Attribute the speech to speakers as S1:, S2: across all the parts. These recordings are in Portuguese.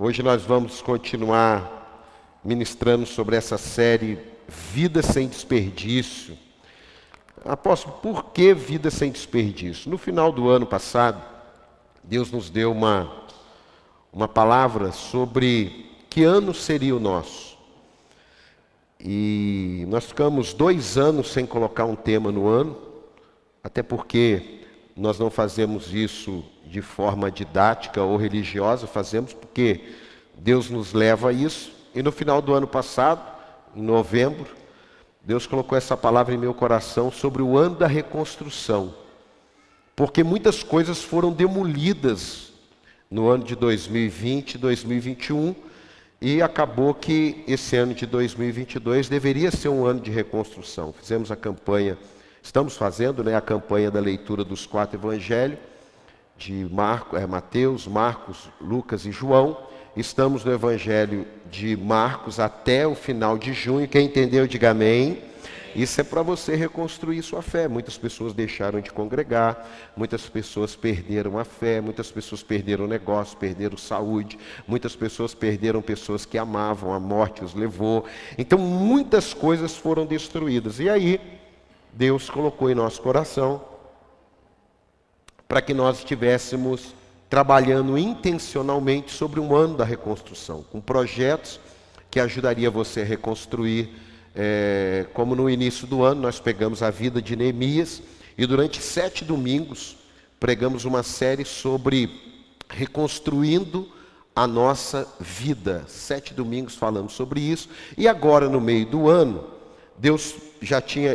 S1: Hoje nós vamos continuar ministrando sobre essa série Vida Sem Desperdício. Apóstolo, por que vida sem desperdício? No final do ano passado, Deus nos deu uma palavra sobre que ano seria o nosso. E nós ficamos 2 anos sem colocar um tema no ano, até porque nós não fazemos isso de forma didática ou religiosa, fazemos porque Deus nos leva a isso. E no final do ano passado, em novembro, Deus colocou essa palavra em meu coração sobre o ano da reconstrução. Porque muitas coisas foram demolidas no ano de 2020 e 2021, e acabou que esse ano de 2022 deveria ser um ano de reconstrução. Fizemos a campanha, estamos fazendo, a campanha da leitura dos 4 evangelhos, de Mateus, Marcos, Lucas e João. Estamos no evangelho de Marcos até o final de junho. Quem entendeu, diga amém. Isso é para você reconstruir sua fé. Muitas pessoas deixaram de congregar, muitas pessoas perderam a fé, muitas pessoas perderam o negócio, perderam saúde, muitas pessoas perderam pessoas que amavam, a morte os levou. Então muitas coisas foram destruídas. E aí Deus colocou em nosso coração para que nós estivéssemos trabalhando intencionalmente sobre um ano da reconstrução, com projetos que ajudaria você a reconstruir. Como no início do ano nós pegamos a vida de Neemias e durante 7 domingos pregamos uma série sobre reconstruindo a nossa vida. 7 domingos falamos sobre isso. E agora no meio do ano, Deus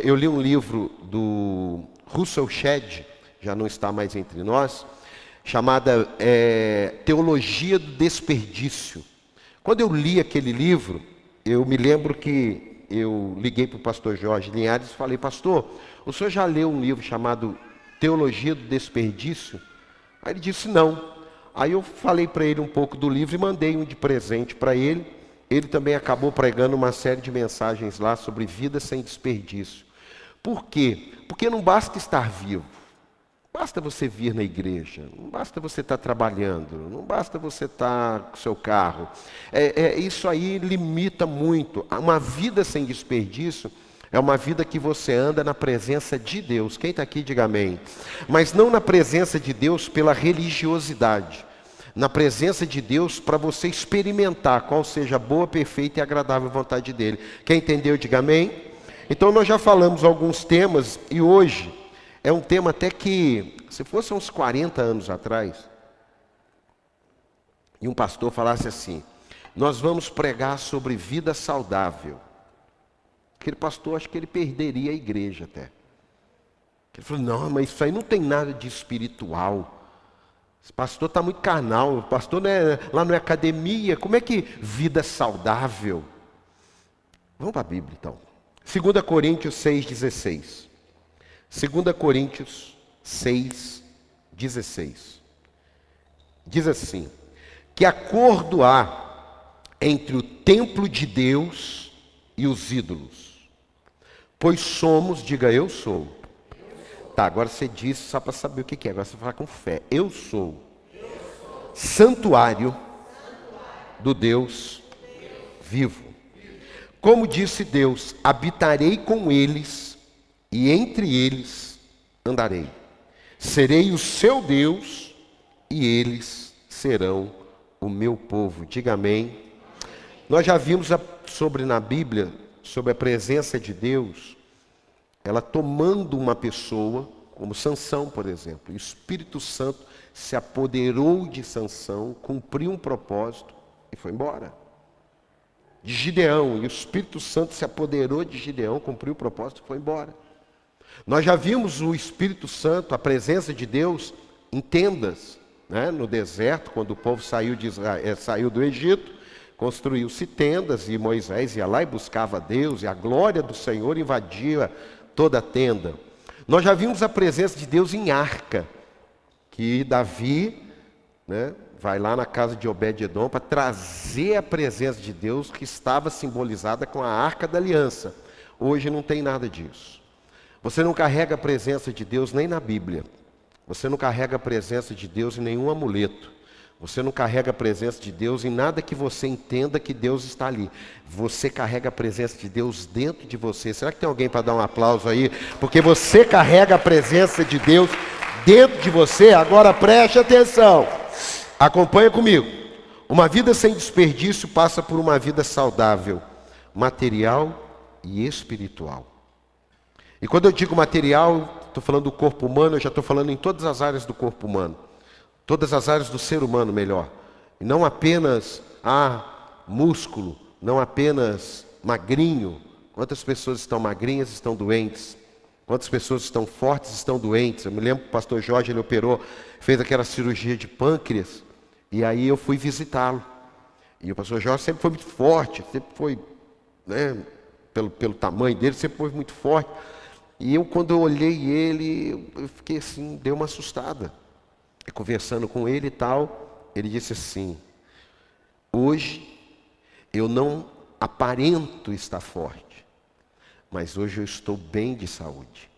S1: eu li um livro do Russell Shedd, já não está mais entre nós, chamada Teologia do Desperdício. Quando eu li aquele livro, eu me lembro que eu liguei para o pastor Jorge Linhares e falei: pastor, o senhor já leu um livro chamado Teologia do Desperdício? Aí ele disse não. Aí eu falei para ele um pouco do livro e mandei um de presente para ele. Ele também acabou pregando uma série de mensagens lá sobre vida sem desperdício. Por quê? Porque não basta estar vivo. Basta você vir na igreja, não basta você estar trabalhando, não basta você estar com seu carro. Isso aí limita muito. Uma vida sem desperdício é uma vida que você anda na presença de Deus. Quem está aqui, diga amém. Mas não na presença de Deus pela religiosidade. Na presença de Deus para você experimentar qual seja a boa, perfeita e agradável vontade dEle. Quem entendeu, diga amém. Então nós já falamos alguns temas e hoje é um tema até que, se fosse uns 40 anos atrás, e um pastor falasse assim: nós vamos pregar sobre vida saudável. Aquele pastor, acho que ele perderia a igreja até. Ele falou: não, mas isso aí não tem nada de espiritual. Esse pastor está muito carnal, o pastor lá não é academia, como é que vida saudável? Vamos para a Bíblia então. 2 Coríntios 6,16. 2 Coríntios 6,16. Diz assim: que acordo há entre o templo de Deus e os ídolos? Pois somos, diga eu sou. Tá, agora você disse só para saber o que é, agora você vai falar com fé. Eu sou santuário do Deus vivo. Como disse Deus: habitarei com eles e entre eles andarei. Serei o seu Deus e eles serão o meu povo. Diga amém. Nós já vimos na Bíblia, sobre a presença de Deus, ela tomando uma pessoa, como Sansão, por exemplo. O Espírito Santo se apoderou de Sansão, cumpriu um propósito e foi embora. De Gideão, e o Espírito Santo se apoderou de Gideão, cumpriu o propósito e foi embora. Nós já vimos o Espírito Santo, a presença de Deus, em tendas, no deserto, quando o povo saiu do Egito, construiu-se tendas, e Moisés ia lá e buscava Deus, e a glória do Senhor invadia toda a tenda. Nós já vimos a presença de Deus em arca, que Davi vai lá na casa de Obed-edom para trazer a presença de Deus, que estava simbolizada com a arca da aliança. Hoje não tem nada disso. Você não carrega a presença de Deus nem na Bíblia. Você não carrega a presença de Deus em nenhum amuleto. Você não carrega a presença de Deus em nada que você entenda que Deus está ali. Você carrega a presença de Deus dentro de você. Será que tem alguém para dar um aplauso aí? Porque você carrega a presença de Deus dentro de você. Agora preste atenção. Acompanha comigo. Uma vida sem desperdício passa por uma vida saudável, material e espiritual. E quando eu digo material, estou falando do corpo humano, eu já estou falando em todas as áreas do corpo humano. Todas as áreas do ser humano, melhor. E não apenas músculo, não apenas magrinho. Quantas pessoas estão magrinhas estão doentes? Quantas pessoas estão fortes estão doentes? Eu me lembro que o pastor Jorge, ele operou, fez aquela cirurgia de pâncreas, e aí eu fui visitá-lo. E o pastor Jorge sempre foi muito forte, sempre foi, né, pelo tamanho dele, sempre foi muito forte. E eu, quando eu olhei ele, eu fiquei assim, dei uma assustada. E conversando com ele e tal, ele disse assim: hoje eu não aparento estar forte, mas hoje eu estou bem de saúde.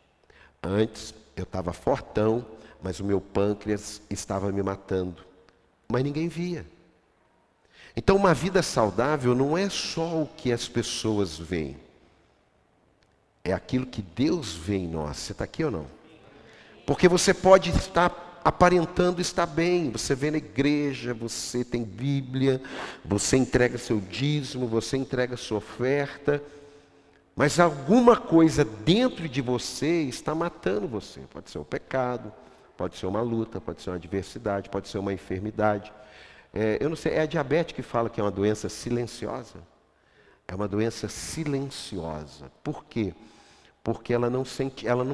S1: Antes eu estava fortão, mas o meu pâncreas estava me matando, mas ninguém via. Então uma vida saudável não é só o que as pessoas veem, é aquilo que Deus vê em nós. Você está aqui ou não? Porque você pode estar aparentando estar bem, você vem na igreja, você tem Bíblia, você entrega seu dízimo, você entrega sua oferta, mas alguma coisa dentro de você está matando você. Pode ser um pecado, pode ser uma luta, pode ser uma adversidade, pode ser uma enfermidade. Eu não sei, é a diabetes que fala que é uma doença silenciosa. É uma doença silenciosa. Por quê? Porque ela não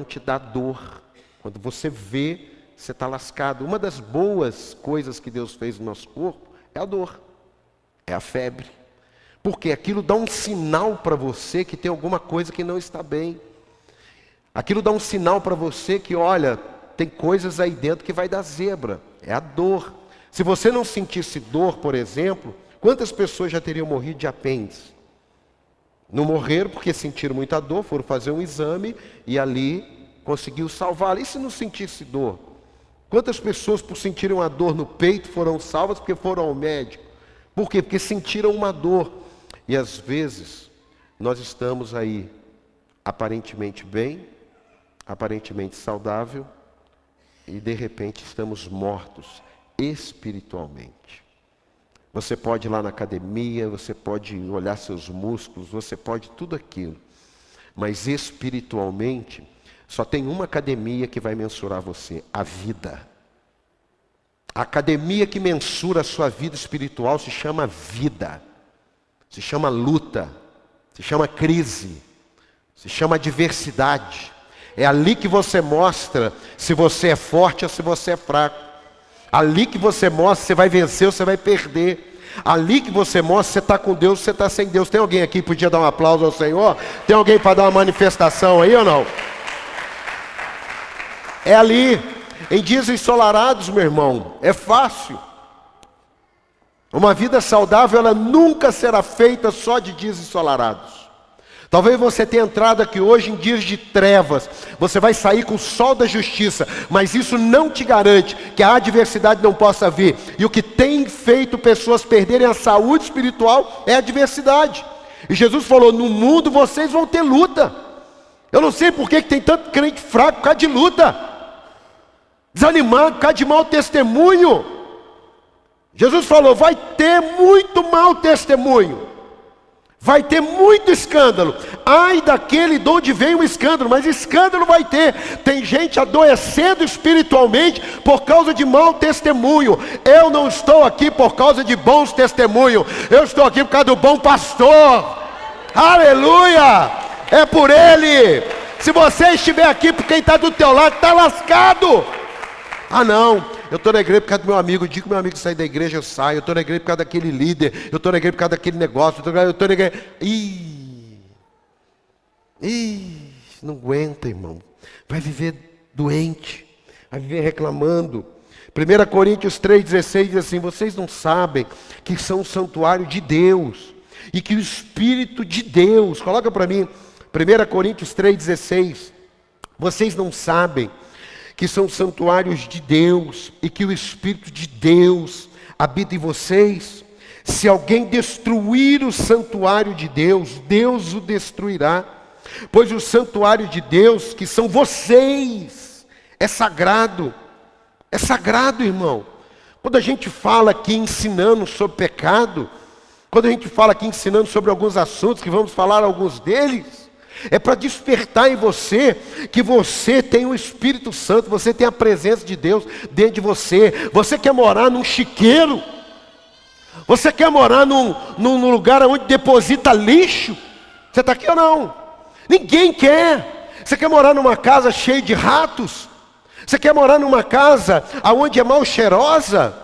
S1: te dá dor. Quando você vê, você está lascado. Uma das boas coisas que Deus fez no nosso corpo é a dor, é a febre. Porque aquilo dá um sinal para você que tem alguma coisa que não está bem. Aquilo dá um sinal para você que, olha, tem coisas aí dentro que vai dar zebra. É a dor. Se você não sentisse dor, por exemplo, quantas pessoas já teriam morrido de apêndice? Não morreram porque sentiram muita dor, foram fazer um exame e ali conseguiu salvar. E se não sentisse dor? Quantas pessoas, por sentirem uma dor no peito, foram salvas porque foram ao médico? Por quê? Porque sentiram uma dor. E às vezes, nós estamos aí, aparentemente bem, aparentemente saudável, e de repente estamos mortos espiritualmente. Você pode ir lá na academia, você pode olhar seus músculos, você pode tudo aquilo. Mas espiritualmente, só tem uma academia que vai mensurar você: a vida. A academia que mensura a sua vida espiritual se chama vida, se chama luta, se chama crise, se chama adversidade. É ali que você mostra se você é forte ou se você é fraco. Ali que você mostra se você vai vencer ou se você vai perder. Ali que você mostra se você está com Deus ou se você está sem Deus. Tem alguém aqui que podia dar um aplauso ao Senhor? Tem alguém para dar uma manifestação aí ou não? É ali, em dias ensolarados, meu irmão, é fácil. Uma vida saudável, ela nunca será feita só de dias ensolarados. Talvez você tenha entrado aqui hoje em dias de trevas, você vai sair com o sol da justiça, mas isso não te garante que a adversidade não possa vir. E o que tem feito pessoas perderem a saúde espiritual é a adversidade. E Jesus falou: no mundo vocês vão ter luta. Eu não sei por que tem tanto crente fraco por causa de luta, desanimado por causa de mau testemunho. Jesus falou: vai ter muito mau testemunho, vai ter muito escândalo. Ai daquele de onde vem o escândalo, mas escândalo vai ter. Tem gente adoecendo espiritualmente por causa de mau testemunho. Eu não estou aqui por causa de bons testemunhos, eu estou aqui por causa do bom pastor. Aleluia! É por ele. Se você estiver aqui por quem está do teu lado, está lascado. Ah não, eu estou na igreja por causa do meu amigo. O dia que meu amigo sair da igreja eu saio. Eu estou na igreja por causa daquele líder. Eu estou na igreja por causa daquele negócio. Eu estou na igreja... não aguenta, irmão. Vai viver doente, vai viver reclamando. 1 Coríntios 3,16 diz assim: vocês não sabem que são o santuário de Deus e que o Espírito de Deus, coloca para mim, 1 Coríntios 3,16, vocês não sabem que são santuários de Deus e que o Espírito de Deus habita em vocês. Se alguém destruir o santuário de Deus, Deus o destruirá. Pois o santuário de Deus, que são vocês, é sagrado. É sagrado, irmão. Quando a gente fala aqui ensinando sobre pecado, quando a gente fala aqui ensinando sobre alguns assuntos, que vamos falar alguns deles, é para despertar em você que você tem o Espírito Santo, você tem a presença de Deus dentro de você. Você quer morar num chiqueiro? Você quer morar num lugar onde deposita lixo? Você está aqui ou não? Ninguém quer. Você quer morar numa casa cheia de ratos? Você quer morar numa casa onde é mal cheirosa?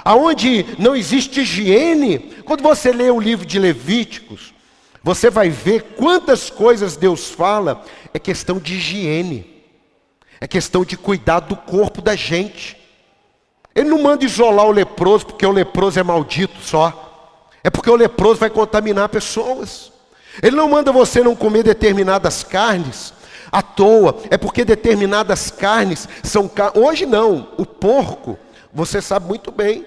S1: Onde não existe higiene? Quando você lê o livro de Levíticos, você vai ver quantas coisas Deus fala. É questão de higiene. É questão de cuidar do corpo da gente. Ele não manda isolar o leproso porque o leproso é maldito só. É porque o leproso vai contaminar pessoas. Ele não manda você não comer determinadas carnes à toa. É porque determinadas carnes são... Hoje não, o porco, você sabe muito bem.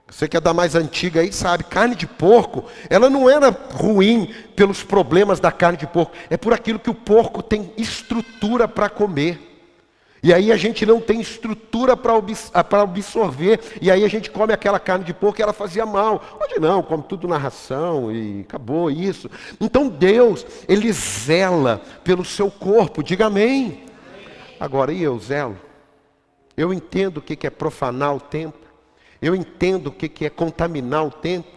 S1: Você que é da mais antiga aí sabe, carne de porco, ela não era ruim pelos problemas da carne de porco. É por aquilo que o porco tem estrutura para comer. E aí a gente não tem estrutura para absorver. E aí a gente come aquela carne de porco e ela fazia mal. Hoje não, come tudo na ração e acabou isso. Então Deus, Ele zela pelo seu corpo. Diga amém. Agora, e eu zelo? Eu entendo o que é profanar o templo. Eu entendo o que é contaminar o templo.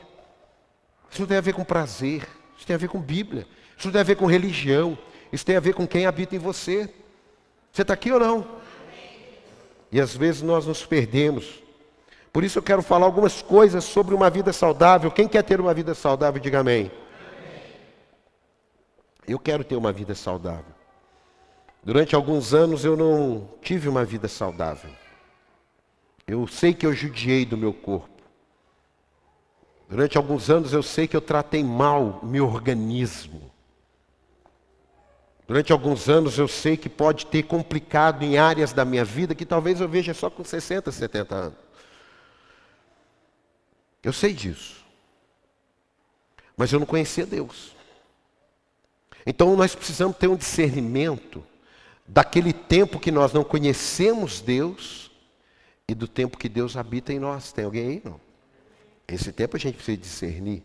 S1: Isso não tem a ver com prazer. Isso tem a ver com Bíblia. Isso não tem a ver com religião. Isso tem a ver com quem habita em você. Você está aqui ou não? E às vezes nós nos perdemos. Por isso eu quero falar algumas coisas sobre uma vida saudável. Quem quer ter uma vida saudável, diga amém. Eu quero ter uma vida saudável. Durante alguns anos eu não tive uma vida saudável. Eu sei que eu judiei do meu corpo. Durante alguns anos eu sei que eu tratei mal o meu organismo. Durante alguns anos eu sei que pode ter complicado em áreas da minha vida que talvez eu veja só com 60, 70 anos. Eu sei disso. Mas eu não conhecia Deus. Então nós precisamos ter um discernimento daquele tempo que nós não conhecemos Deus e do tempo que Deus habita em nós. Tem alguém aí? Não. Esse tempo a gente precisa discernir.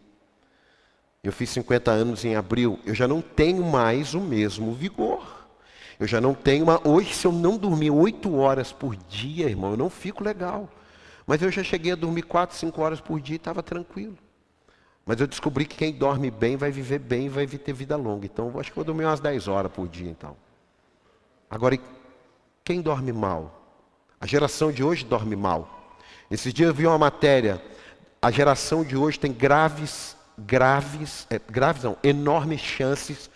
S1: Eu fiz 50 anos em abril, eu já não tenho mais o mesmo vigor. Eu já não tenho Hoje, se eu não dormir 8 horas por dia, irmão, eu não fico legal. Mas eu já cheguei a dormir 4, 5 horas por dia e estava tranquilo. Mas eu descobri que quem dorme bem vai viver bem e vai ter vida longa. Então, eu acho que eu vou dormir umas 10 horas por dia, então. Agora, quem dorme mal? A geração de hoje dorme mal. Esses dias eu vi uma matéria. A geração de hoje tem enormes chances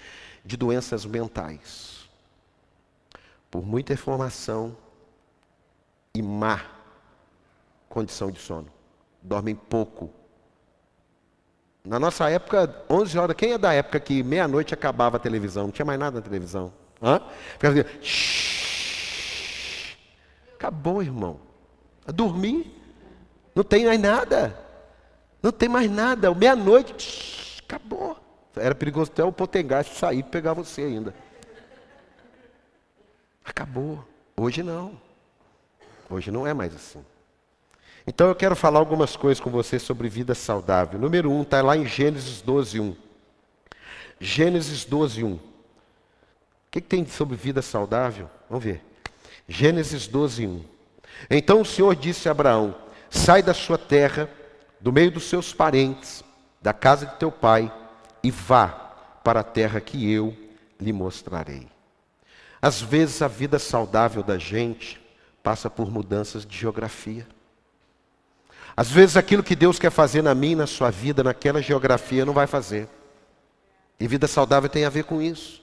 S1: de doenças mentais. Por muita informação e má condição de sono. Dormem pouco. Na nossa época, 11 horas, quem é da época que meia-noite acabava a televisão? Não tinha mais nada na televisão. Ficava assim, shhh. Acabou, irmão. Dormir. Não tem mais nada. Não tem mais nada. Meia-noite, acabou. Era perigoso até o Potengaste sair e pegar você ainda. Acabou. Hoje não. Hoje não é mais assim. Então eu quero falar algumas coisas com você sobre vida saudável. Número 1, está lá em Gênesis 12:1. Gênesis 12:1. O que tem sobre vida saudável? Vamos ver. Gênesis 12:1. Então o Senhor disse a Abraão: sai da sua terra, do meio dos seus parentes, da casa de teu pai, e vá para a terra que eu lhe mostrarei. Às vezes a vida saudável da gente passa por mudanças de geografia. Às vezes aquilo que Deus quer fazer na minha e na sua vida, naquela geografia, não vai fazer. E vida saudável tem a ver com isso.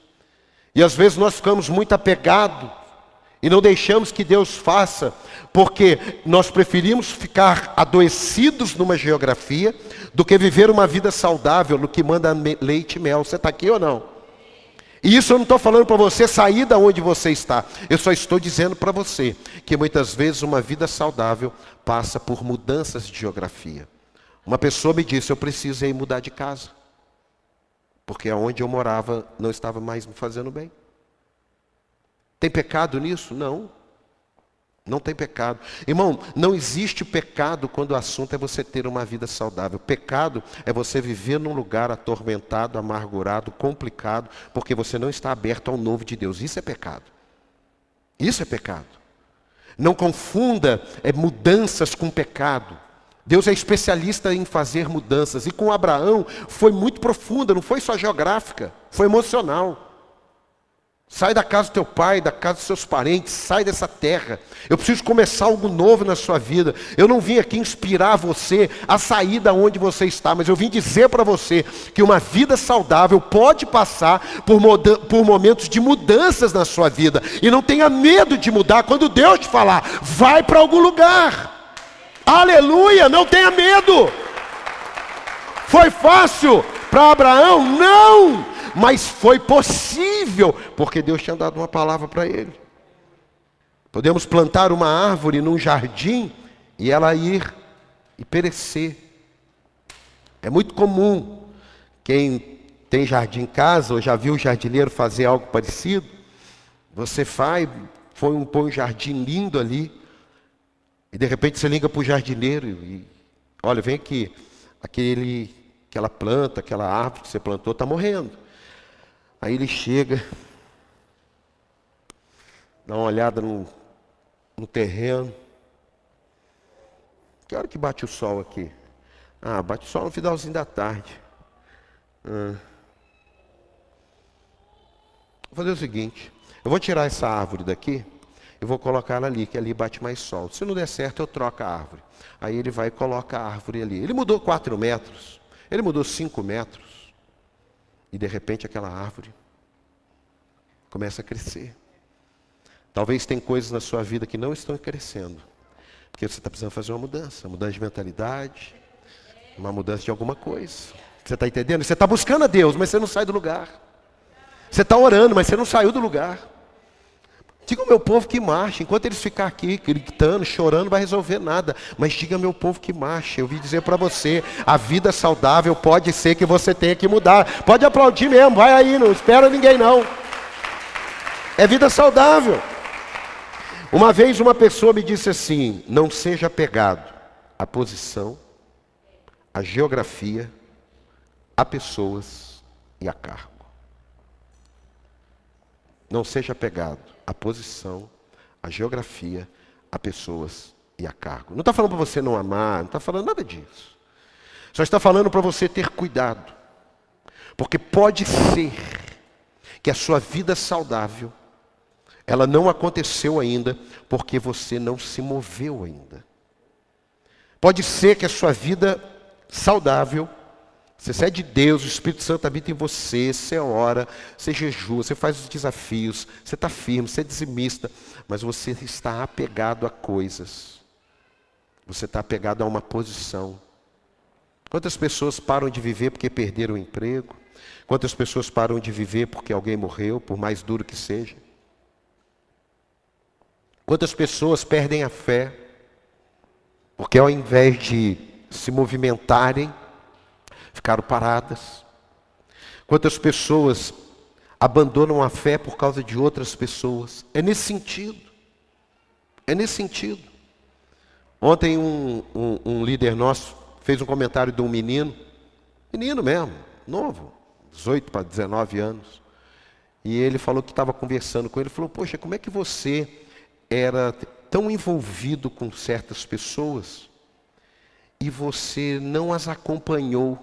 S1: E às vezes nós ficamos muito apegados e não deixamos que Deus faça, porque nós preferimos ficar adoecidos numa geografia do que viver uma vida saudável no que manda leite e mel. Você está aqui ou não? E isso eu não estou falando para você sair da onde você está. Eu só estou dizendo para você que muitas vezes uma vida saudável passa por mudanças de geografia. Uma pessoa me disse, eu preciso ir mudar de casa. Porque aonde eu morava não estava mais me fazendo bem. Tem pecado nisso? Não. Não tem pecado. Irmão, não existe pecado quando o assunto é você ter uma vida saudável. Pecado é você viver num lugar atormentado, amargurado, complicado, porque você não está aberto ao novo de Deus. Isso é pecado. Isso é pecado. Não confunda mudanças com pecado. Deus é especialista em fazer mudanças. E com Abraão foi muito profunda, não foi só geográfica, foi emocional. Sai da casa do teu pai, da casa dos seus parentes, sai dessa terra. Eu preciso começar algo novo na sua vida. Eu não vim aqui inspirar você a sair da onde você está, mas eu vim dizer para você que uma vida saudável pode passar por momentos de mudanças na sua vida. E não tenha medo de mudar quando Deus te falar, vai para algum lugar. Aleluia, não tenha medo. Foi fácil para Abraão? Não! Mas foi possível, porque Deus tinha dado uma palavra para ele. Podemos plantar uma árvore num jardim e ela ir e perecer. É muito comum, quem tem jardim em casa, ou já viu o jardineiro fazer algo parecido, você põe um jardim lindo ali, e de repente você liga para o jardineiro e olha, vem aqui, aquela planta, aquela árvore que você plantou está morrendo. Aí ele chega, dá uma olhada no terreno. Que hora que bate o sol aqui? Bate o sol no finalzinho da tarde. Vou fazer o seguinte, eu vou tirar essa árvore daqui e vou colocar ela ali, que ali bate mais sol. Se não der certo, eu troco a árvore. Aí ele vai e coloca a árvore ali. Ele mudou 4 metros, ele mudou 5 metros. E de repente aquela árvore começa a crescer. Talvez tem coisas na sua vida que não estão crescendo. Porque você está precisando fazer uma mudança de mentalidade, uma mudança de alguma coisa. Você está entendendo? Você está buscando a Deus, mas você não sai do lugar. Você está orando, mas você não saiu do lugar. Diga ao meu povo que marche. Enquanto eles ficarem aqui gritando, chorando, não vai resolver nada. Mas diga ao meu povo que marche. Eu vim dizer para você, a vida saudável pode ser que você tenha que mudar. Pode aplaudir mesmo, vai aí, não espera ninguém não. É vida saudável. Uma vez uma pessoa me disse assim, não seja apegado à posição, à geografia, a pessoas e a cargo. Não seja apegado à posição, à geografia, a pessoas e a cargo. Não está falando para você não amar, não está falando nada disso. Só está falando para você ter cuidado. Porque pode ser que a sua vida saudável, ela não aconteceu ainda, porque você não se moveu ainda. Pode ser que a sua vida saudável, você é de Deus, o Espírito Santo habita em você, você ora, você jejua, você faz os desafios, você está firme, você é dizimista, mas você está apegado a coisas. Você está apegado a uma posição. Quantas pessoas param de viver porque perderam o emprego? Quantas pessoas param de viver porque alguém morreu, por mais duro que seja? Quantas pessoas perdem a fé porque ao invés de se movimentarem, ficaram paradas? Quantas pessoas abandonam a fé por causa de outras pessoas? É nesse sentido. É nesse sentido. Ontem um líder nosso fez um comentário de um menino mesmo, novo, 18 para 19 anos. E ele falou que estava conversando com ele, falou, poxa, como é que você era tão envolvido com certas pessoas e você não as acompanhou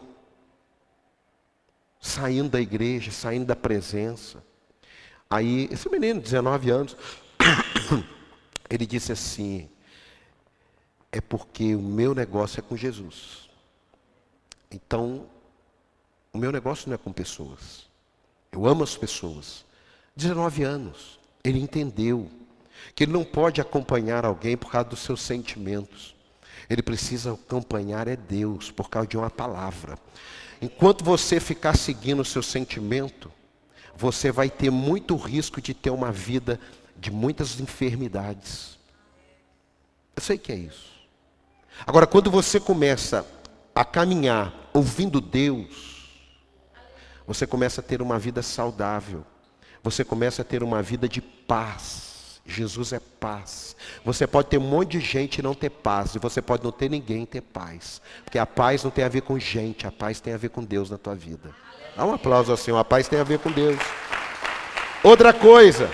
S1: saindo da igreja, saindo da presença? Aí, esse menino, 19 anos, ele disse assim, é porque o meu negócio é com Jesus. Então, o meu negócio não é com pessoas. Eu amo as pessoas. 19 anos, ele entendeu que ele não pode acompanhar alguém por causa dos seus sentimentos. Ele precisa acompanhar Deus por causa de uma palavra. Enquanto você ficar seguindo o seu sentimento, você vai ter muito risco de ter uma vida de muitas enfermidades. Eu sei que é isso. Agora, quando você começa a caminhar ouvindo Deus, você começa a ter uma vida saudável. Você começa a ter uma vida de paz. Jesus é paz. Você pode ter um monte de gente e não ter paz. E você pode não ter ninguém e ter paz. Porque a paz não tem a ver com gente. A paz tem a ver com Deus na tua vida. Dá um aplauso assim. A paz tem a ver com Deus. Outra coisa.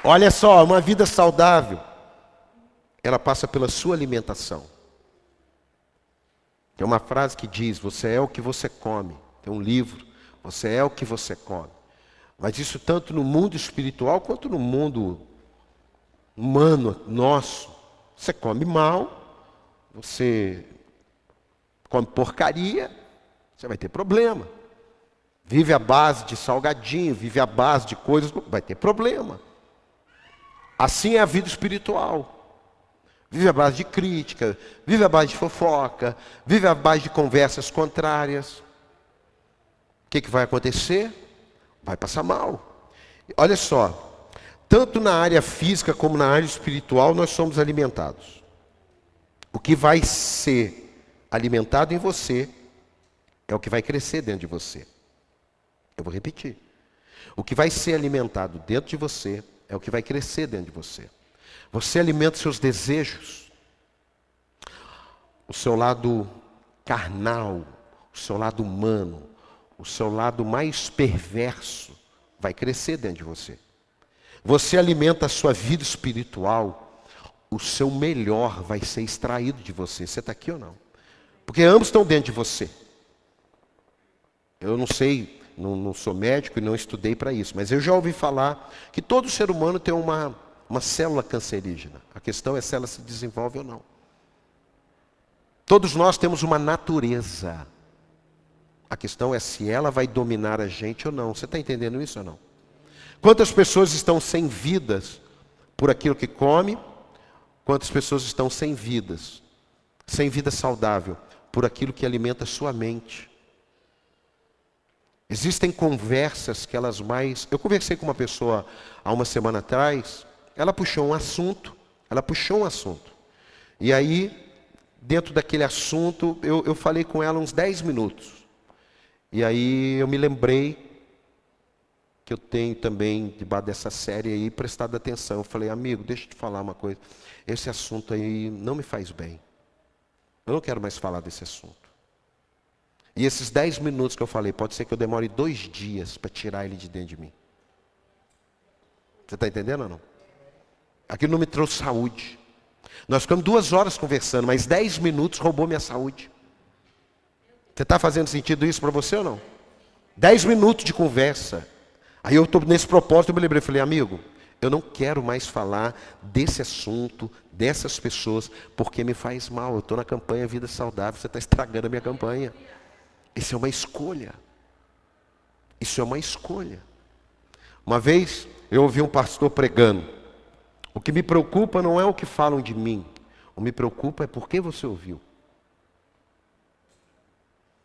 S1: Olha só, uma vida saudável. Ela passa pela sua alimentação. Tem uma frase que diz, você é o que você come. Tem um livro, você é o que você come. Mas isso tanto no mundo espiritual quanto no mundo humano, nosso. Você come mal, você come porcaria, você vai ter problema. Vive à base de salgadinho, vive à base de coisas, vai ter problema. Assim é a vida espiritual. Vive à base de crítica, vive à base de fofoca, vive à base de conversas contrárias. O que vai acontecer? Vai passar mal. Olha só, tanto na área física como na área espiritual nós somos alimentados. O que vai ser alimentado em você é o que vai crescer dentro de você. Eu vou repetir. O que vai ser alimentado dentro de você é o que vai crescer dentro de você. Você alimenta os seus desejos, o seu lado carnal, o seu lado humano, o seu lado mais perverso vai crescer dentro de você. Você alimenta a sua vida espiritual, o seu melhor vai ser extraído de você. Você está aqui ou não? Porque ambos estão dentro de você. Eu não sei, não sou médico e não estudei para isso, mas eu já ouvi falar que todo ser humano tem uma célula cancerígena. A questão é se ela se desenvolve ou não. Todos nós temos uma natureza. A questão é se ela vai dominar a gente ou não. Você está entendendo isso ou não? Quantas pessoas estão sem vidas por aquilo que come? Quantas pessoas estão sem vidas, sem vida saudável, por aquilo que alimenta a sua mente? Existem conversas que elas mais... Eu conversei com uma pessoa há uma semana atrás, ela puxou um assunto. E aí, dentro daquele assunto, eu falei com ela uns 10 minutos. E aí eu me lembrei que eu tenho também, debaixo dessa série aí, prestado atenção. Eu falei, amigo, deixa eu te falar uma coisa. Esse assunto aí não me faz bem. Eu não quero mais falar desse assunto. E esses 10 minutos que eu falei, pode ser que eu demore 2 dias para tirar ele de dentro de mim. Você está entendendo ou não? Aquilo não me trouxe saúde. Nós ficamos 2 horas conversando, mas 10 minutos roubou minha saúde. Você está fazendo sentido isso para você ou não? 10 minutos de conversa. Aí eu estou nesse propósito, eu me lembrei, falei, amigo, eu não quero mais falar desse assunto, dessas pessoas, porque me faz mal. Eu estou na campanha Vida Saudável, você está estragando a minha campanha. Isso é uma escolha. Isso é uma escolha. Uma vez eu ouvi um pastor pregando. O que me preocupa não é o que falam de mim. O que me preocupa é por que você ouviu.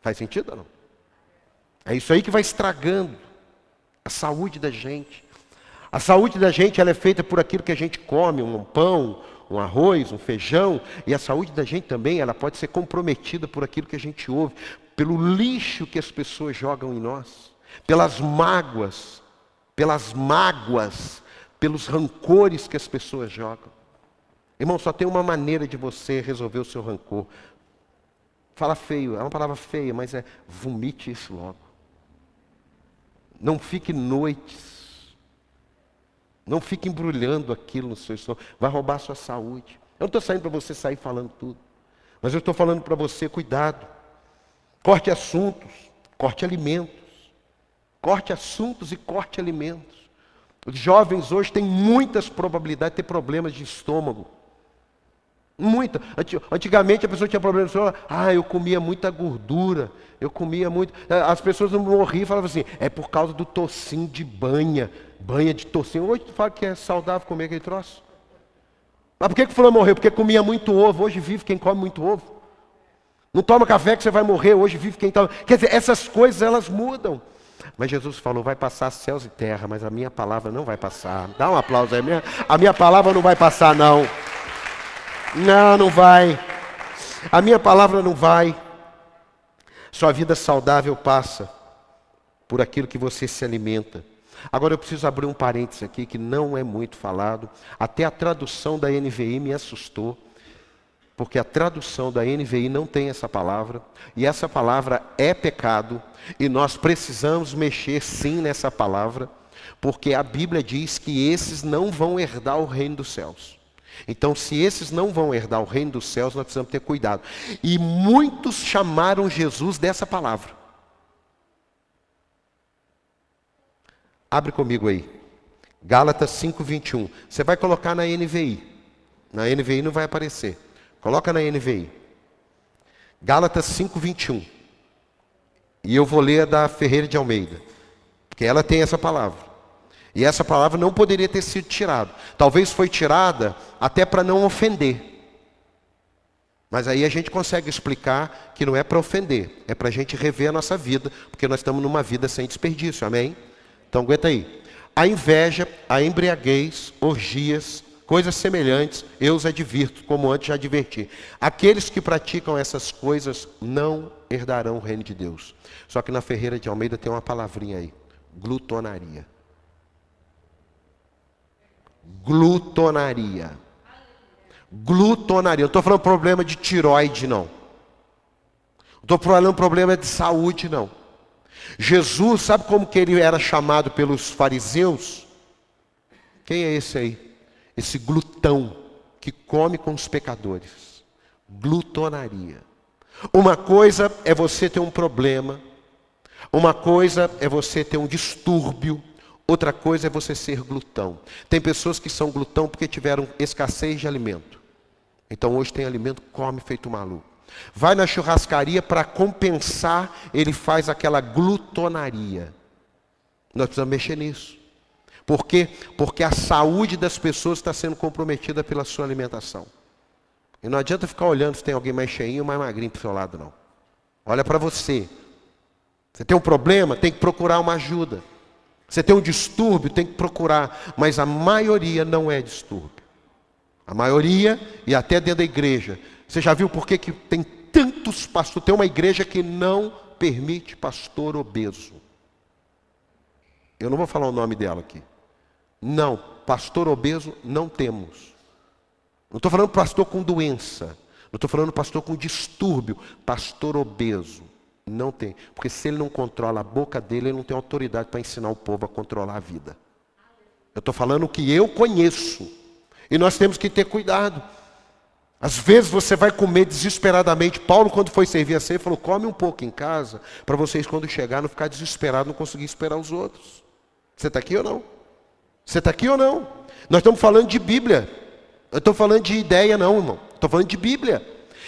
S1: Faz sentido ou não? É isso aí que vai estragando a saúde da gente. A saúde da gente ela é feita por aquilo que a gente come, um pão, um arroz, um feijão. E a saúde da gente também ela pode ser comprometida por aquilo que a gente ouve, pelo lixo que as pessoas jogam em nós, pelas mágoas, pelos rancores que as pessoas jogam. Irmão, só tem uma maneira de você resolver o seu rancor. Fala feio, é uma palavra feia, mas vomite isso logo. Não fique noites. Não fique embrulhando aquilo no seu estômago. Vai roubar a sua saúde. Eu não estou saindo para você sair falando tudo. Mas eu estou falando para você, cuidado. Corte assuntos, corte alimentos. Corte assuntos e corte alimentos. Os jovens hoje têm muitas probabilidades de ter problemas de estômago. Muita. Antigamente a pessoa tinha problema de estômago. Eu comia muita gordura. Eu comia muito. As pessoas não morriam e falavam assim, é por causa do tocinho de banha. Banha de tocinho. Hoje tu fala que é saudável comer aquele troço. Mas por que o fulano morreu? Porque comia muito ovo. Hoje vive quem come muito ovo. Não toma café que você vai morrer. Hoje vive quem toma. Quer dizer, essas coisas elas mudam. Mas Jesus falou, vai passar céus e terra, mas a minha palavra não vai passar. Dá um aplauso aí. A minha palavra não vai passar, não. Não, não vai. A minha palavra não vai. Sua vida saudável passa por aquilo que você se alimenta. Agora eu preciso abrir um parênteses aqui que não é muito falado. Até a tradução da NVI me assustou. Porque a tradução da NVI não tem essa palavra. E essa palavra é pecado. E nós precisamos mexer sim nessa palavra. Porque a Bíblia diz que esses não vão herdar o reino dos céus. Então, se esses não vão herdar o reino dos céus, nós precisamos ter cuidado. E muitos chamaram Jesus dessa palavra. Abre comigo aí. Gálatas 5:21. Você vai colocar na NVI. Na NVI não vai aparecer. Coloca na NVI. Gálatas 5:21. E eu vou ler a da Ferreira de Almeida. Porque ela tem essa palavra. E essa palavra não poderia ter sido tirada. Talvez foi tirada até para não ofender. Mas aí a gente consegue explicar que não é para ofender. É para a gente rever a nossa vida. Porque nós estamos numa vida sem desperdício. Amém? Então aguenta aí. A inveja, a embriaguez, orgias, coisas semelhantes, eu os advirto, como antes já adverti. Aqueles que praticam essas coisas não herdarão o reino de Deus. Só que na Ferreira de Almeida tem uma palavrinha aí. Glutonaria. Glutonaria. Glutonaria. Eu não estou falando problema de tiroide, não. Não estou falando problema de saúde, não. Jesus, sabe como que ele era chamado pelos fariseus? Quem é esse aí? Esse glutão que come com os pecadores. Glutonaria. Uma coisa é você ter um problema. Uma coisa é você ter um distúrbio. Outra coisa é você ser glutão. Tem pessoas que são glutão porque tiveram escassez de alimento. Então hoje tem alimento, come feito maluco. Vai na churrascaria para compensar, ele faz aquela glutonaria. Nós precisamos mexer nisso. Por quê? Porque a saúde das pessoas está sendo comprometida pela sua alimentação. E não adianta ficar olhando se tem alguém mais cheinho ou mais magrinho para o seu lado, não. Olha para você. Você tem um problema, tem que procurar uma ajuda. Você tem um distúrbio, tem que procurar. Mas a maioria não é distúrbio. A maioria, e até dentro da igreja. Você já viu por que tem tantos pastores? Tem uma igreja que não permite pastor obeso. Eu não vou falar o nome dela aqui. Não, pastor obeso não temos. Não estou falando pastor com doença. Não estou falando pastor com distúrbio. Pastor obeso. Não tem. Porque se ele não controla a boca dele, ele não tem autoridade para ensinar o povo a controlar a vida. Eu estou falando o que eu conheço. E nós temos que ter cuidado. Às vezes você vai comer desesperadamente. Paulo, quando foi servir a ceia, falou, come um pouco em casa, para vocês quando chegar não ficar desesperado, não conseguir esperar os outros. Você está aqui ou não? Você está aqui ou não? Nós estamos falando de Bíblia. Eu estou falando de ideia não, irmão. Estou falando de Bíblia.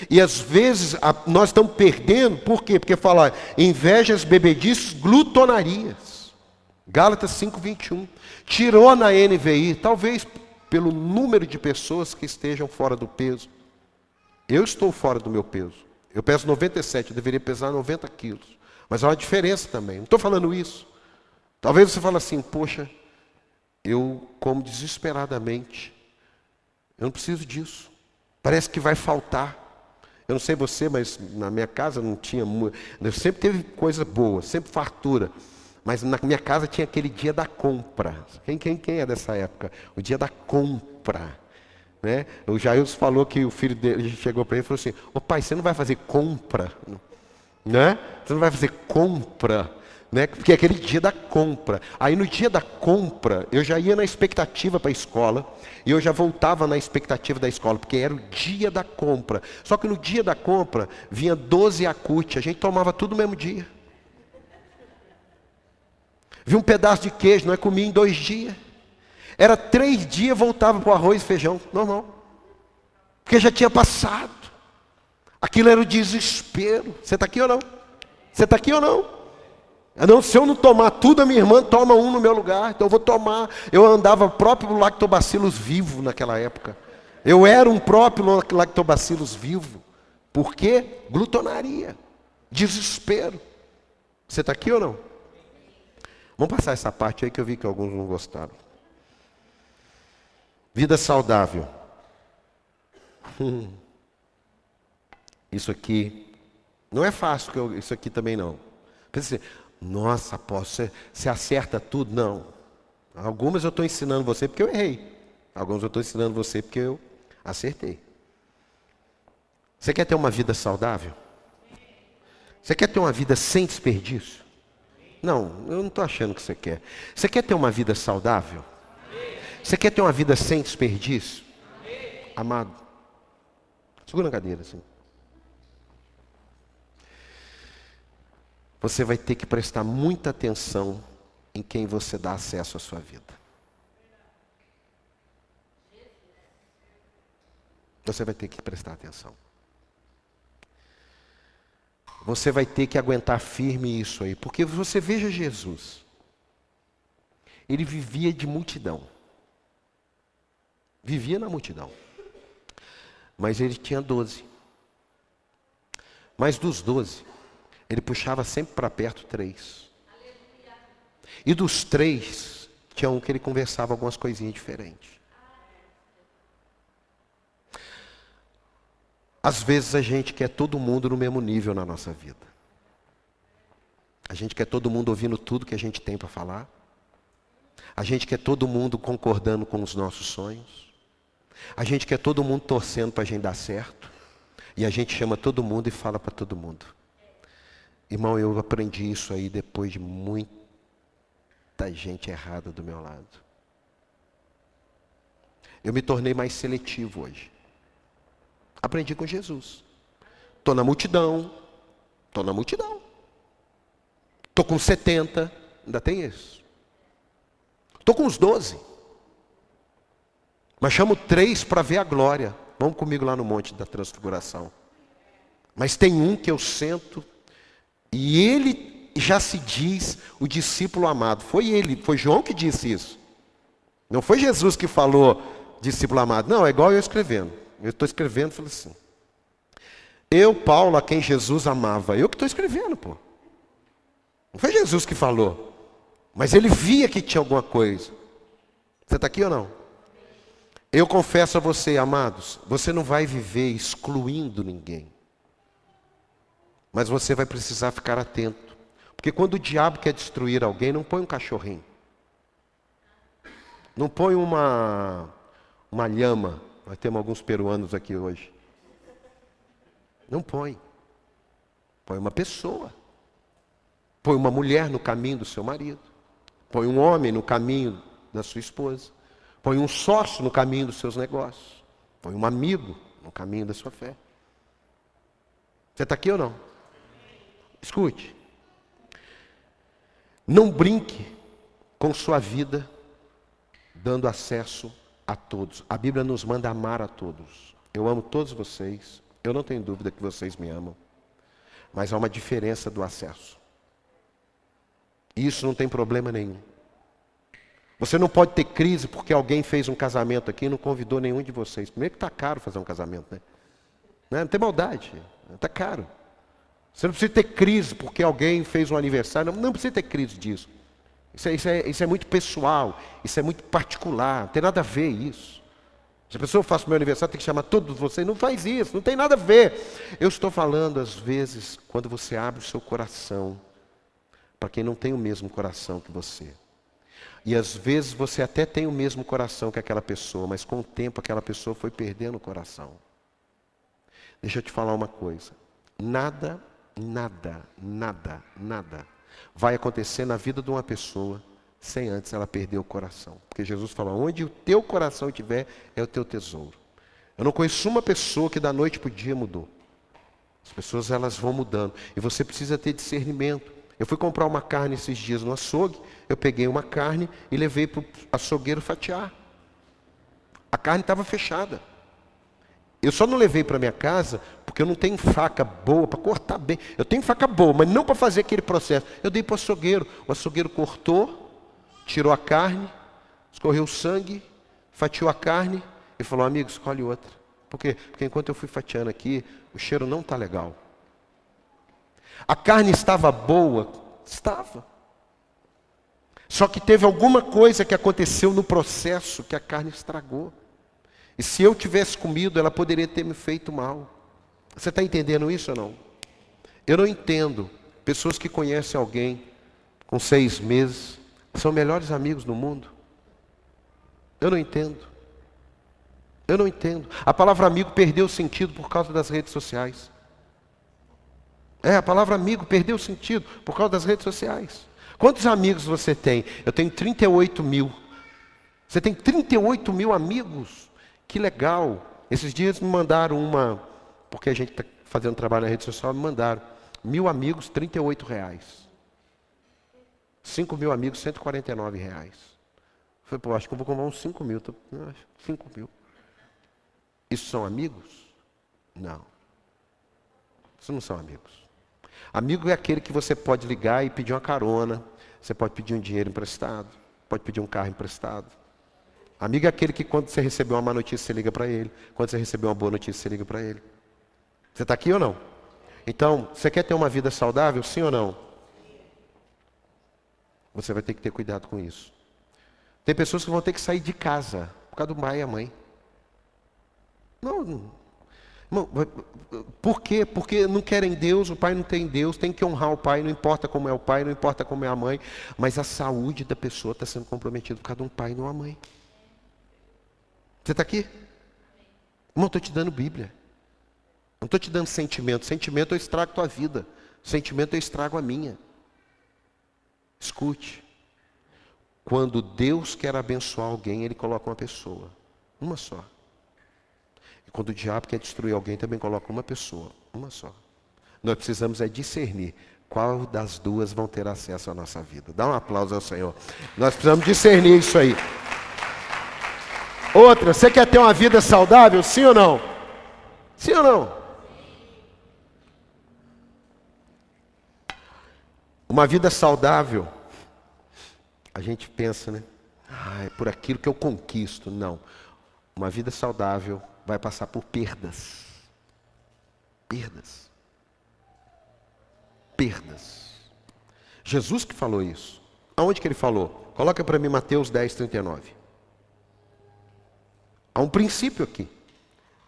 S1: E às vezes nós estamos perdendo, por quê? Porque fala invejas, bebedices, glutonarias. Gálatas 5:21. Tirou na NVI, talvez pelo número de pessoas que estejam fora do peso. Eu estou fora do meu peso. Eu peso 97, eu deveria pesar 90 quilos. Mas há uma diferença também. Não estou falando isso. Talvez você fale assim, poxa, eu como desesperadamente. Eu não preciso disso. Parece que vai faltar. Eu não sei você, mas na minha casa não tinha muito. Eu sempre teve coisa boa, sempre fartura. Mas na minha casa tinha aquele dia da compra. Quem é dessa época? O dia da compra. Né? O Jailson falou que o filho dele chegou para ele e falou assim, ô pai, você não vai fazer compra? Né? Você não vai fazer compra? Né? Porque é aquele dia da compra. Aí no dia da compra, eu já ia na expectativa para a escola. E eu já voltava na expectativa da escola. Porque era o dia da compra. Só que no dia da compra, vinha 12 Yakult. A gente tomava tudo no mesmo dia. Vi um pedaço de queijo, nós comíamos em 2 dias. Era 3 dias, voltava para o arroz e feijão, normal. Porque já tinha passado. Aquilo era o desespero. Você está aqui ou não? Você está aqui ou não? Não, se eu não tomar tudo, a minha irmã toma um no meu lugar. Então eu vou tomar. Eu andava próprio lactobacillus vivo naquela época. Eu era um próprio lactobacillus vivo. Por quê? Glutonaria. Desespero. Você está aqui ou não? Vamos passar essa parte aí que eu vi que alguns não gostaram. Vida saudável. Isso aqui não é fácil, isso aqui também não. Pensa assim, nossa, apóstolo, você acerta tudo? Não. Algumas eu estou ensinando você porque eu errei. Algumas eu estou ensinando você porque eu acertei. Você quer ter uma vida saudável? Você quer ter uma vida sem desperdício? Não, eu não estou achando que você quer. Você quer ter uma vida saudável? Você quer ter uma vida sem desperdício? Amado, segura na cadeira assim. Você vai ter que prestar muita atenção em quem você dá acesso à sua vida. Você vai ter que prestar atenção. Você vai ter que aguentar firme isso aí. Porque você veja Jesus. Ele vivia de multidão. Vivia na multidão. Mas ele tinha 12. Mas dos 12, ele puxava sempre para perto 3. E dos 3, tinha um que ele conversava algumas coisinhas diferentes. Às vezes a gente quer todo mundo no mesmo nível na nossa vida. A gente quer todo mundo ouvindo tudo que a gente tem para falar. A gente quer todo mundo concordando com os nossos sonhos. A gente quer todo mundo torcendo para a gente dar certo. E a gente chama todo mundo e fala para todo mundo. Irmão, eu aprendi isso aí depois de muita gente errada do meu lado. Eu me tornei mais seletivo hoje. Aprendi com Jesus. Estou na multidão. Estou com 70, ainda tem isso. Estou com os 12. Mas chamo 3 para ver a glória. Vamos comigo lá no Monte da Transfiguração. Mas tem um que eu sento, e ele já se diz o discípulo amado. Foi ele, foi João que disse isso. Não foi Jesus que falou discípulo amado. Não, é igual eu escrevendo. Eu estou escrevendo e falei assim. Eu, Paulo, a quem Jesus amava. Eu que estou escrevendo, pô. Não foi Jesus que falou. Mas ele via que tinha alguma coisa. Você está aqui ou não? Eu confesso a você, amados, você não vai viver excluindo ninguém. Mas você vai precisar ficar atento. Porque quando o diabo quer destruir alguém, não põe um cachorrinho. Não põe uma lhama. Nós temos alguns peruanos aqui hoje. Não põe. Põe uma pessoa. Põe uma mulher no caminho do seu marido. Põe um homem no caminho da sua esposa. Põe um sócio no caminho dos seus negócios. Põe um amigo no caminho da sua fé. Você está aqui ou não? Escute. Não brinque com sua vida dando acesso a todos. A Bíblia nos manda amar a todos. Eu amo todos vocês. Eu não tenho dúvida que vocês me amam. Mas há uma diferença do acesso. E isso não tem problema nenhum. Você não pode ter crise porque alguém fez um casamento aqui e não convidou nenhum de vocês. Primeiro que está caro fazer um casamento, né? Não tem maldade. Está caro. Você não precisa ter crise porque alguém fez um aniversário. Não precisa ter crise disso. Isso é muito pessoal. Isso é muito particular. Não tem nada a ver isso. Se a pessoa faz o meu aniversário, tem que chamar todos vocês. Não faz isso. Não tem nada a ver. Eu estou falando, às vezes, quando você abre o seu coração para quem não tem o mesmo coração que você. E às vezes você até tem o mesmo coração que aquela pessoa, mas com o tempo aquela pessoa foi perdendo o coração. Deixa eu te falar uma coisa. Nada vai acontecer na vida de uma pessoa sem antes ela perder o coração. Porque Jesus falou, onde o teu coração estiver, é o teu tesouro. Eu não conheço uma pessoa que da noite para o dia mudou. As pessoas elas vão mudando. E você precisa ter discernimento. Eu fui comprar uma carne esses dias no açougue, eu peguei uma carne e levei para o açougueiro fatiar. A carne estava fechada. Eu só não levei para minha casa porque eu não tenho faca boa para cortar bem. Eu tenho faca boa, mas não para fazer aquele processo. Eu dei para o açougueiro cortou, tirou a carne, escorreu o sangue, fatiou a carne e falou, amigo, escolhe outra. Por quê? Porque enquanto eu fui fatiando aqui, o cheiro não está legal. A carne estava boa? Estava. Só que teve alguma coisa que aconteceu no processo que a carne estragou. E se eu tivesse comido, ela poderia ter me feito mal. Você está entendendo isso ou não? Eu não entendo. Pessoas que conhecem alguém com 6 meses, são melhores amigos do mundo. Eu não entendo. Eu não entendo. A palavra amigo perdeu o sentido por causa das redes sociais. A palavra amigo perdeu o sentido por causa das redes sociais. Quantos amigos você tem? Eu tenho 38 mil. Você tem 38 mil amigos? Que legal. Esses dias me mandaram porque a gente está fazendo trabalho na rede social, me mandaram 1.000 amigos, R$38. 5 mil amigos, R$149. Eu falei, acho que eu vou comprar uns 5 mil. 5 mil. Isso são amigos? Não. Isso não são amigos. Amigo é aquele que você pode ligar e pedir uma carona. Você pode pedir um dinheiro emprestado. Pode pedir um carro emprestado. Amigo é aquele que quando você recebeu uma má notícia, você liga para ele. Quando você recebeu uma boa notícia, você liga para ele. Você está aqui ou não? Então, você quer ter uma vida saudável, sim ou não? Você vai ter que ter cuidado com isso. Tem pessoas que vão ter que sair de casa por causa do pai e a mãe. Não. Por quê? Porque não querem Deus, o pai não tem Deus, tem que honrar o pai, não importa como é o pai, não importa como é a mãe, mas a saúde da pessoa está sendo comprometida por causa de um pai e de uma mãe. Você está aqui? Irmão, estou te dando Bíblia. Não estou te dando sentimento. Sentimento eu estrago a tua vida. Sentimento eu estrago a minha. Escute. Quando Deus quer abençoar alguém, Ele coloca uma pessoa. Uma só. E quando o diabo quer destruir alguém, também coloca uma pessoa. Uma só. Nós precisamos discernir qual das duas vão ter acesso à nossa vida. Dá um aplauso ao Senhor. Nós precisamos discernir isso aí. Outra, você quer ter uma vida saudável? Sim ou não? Sim ou não? Uma vida saudável, a gente pensa, né? É por aquilo que eu conquisto. Não. Uma vida saudável vai passar por perdas. Perdas. Perdas. Jesus que falou isso. Aonde que ele falou? Coloca para mim Mateus 10:39. Há um princípio aqui.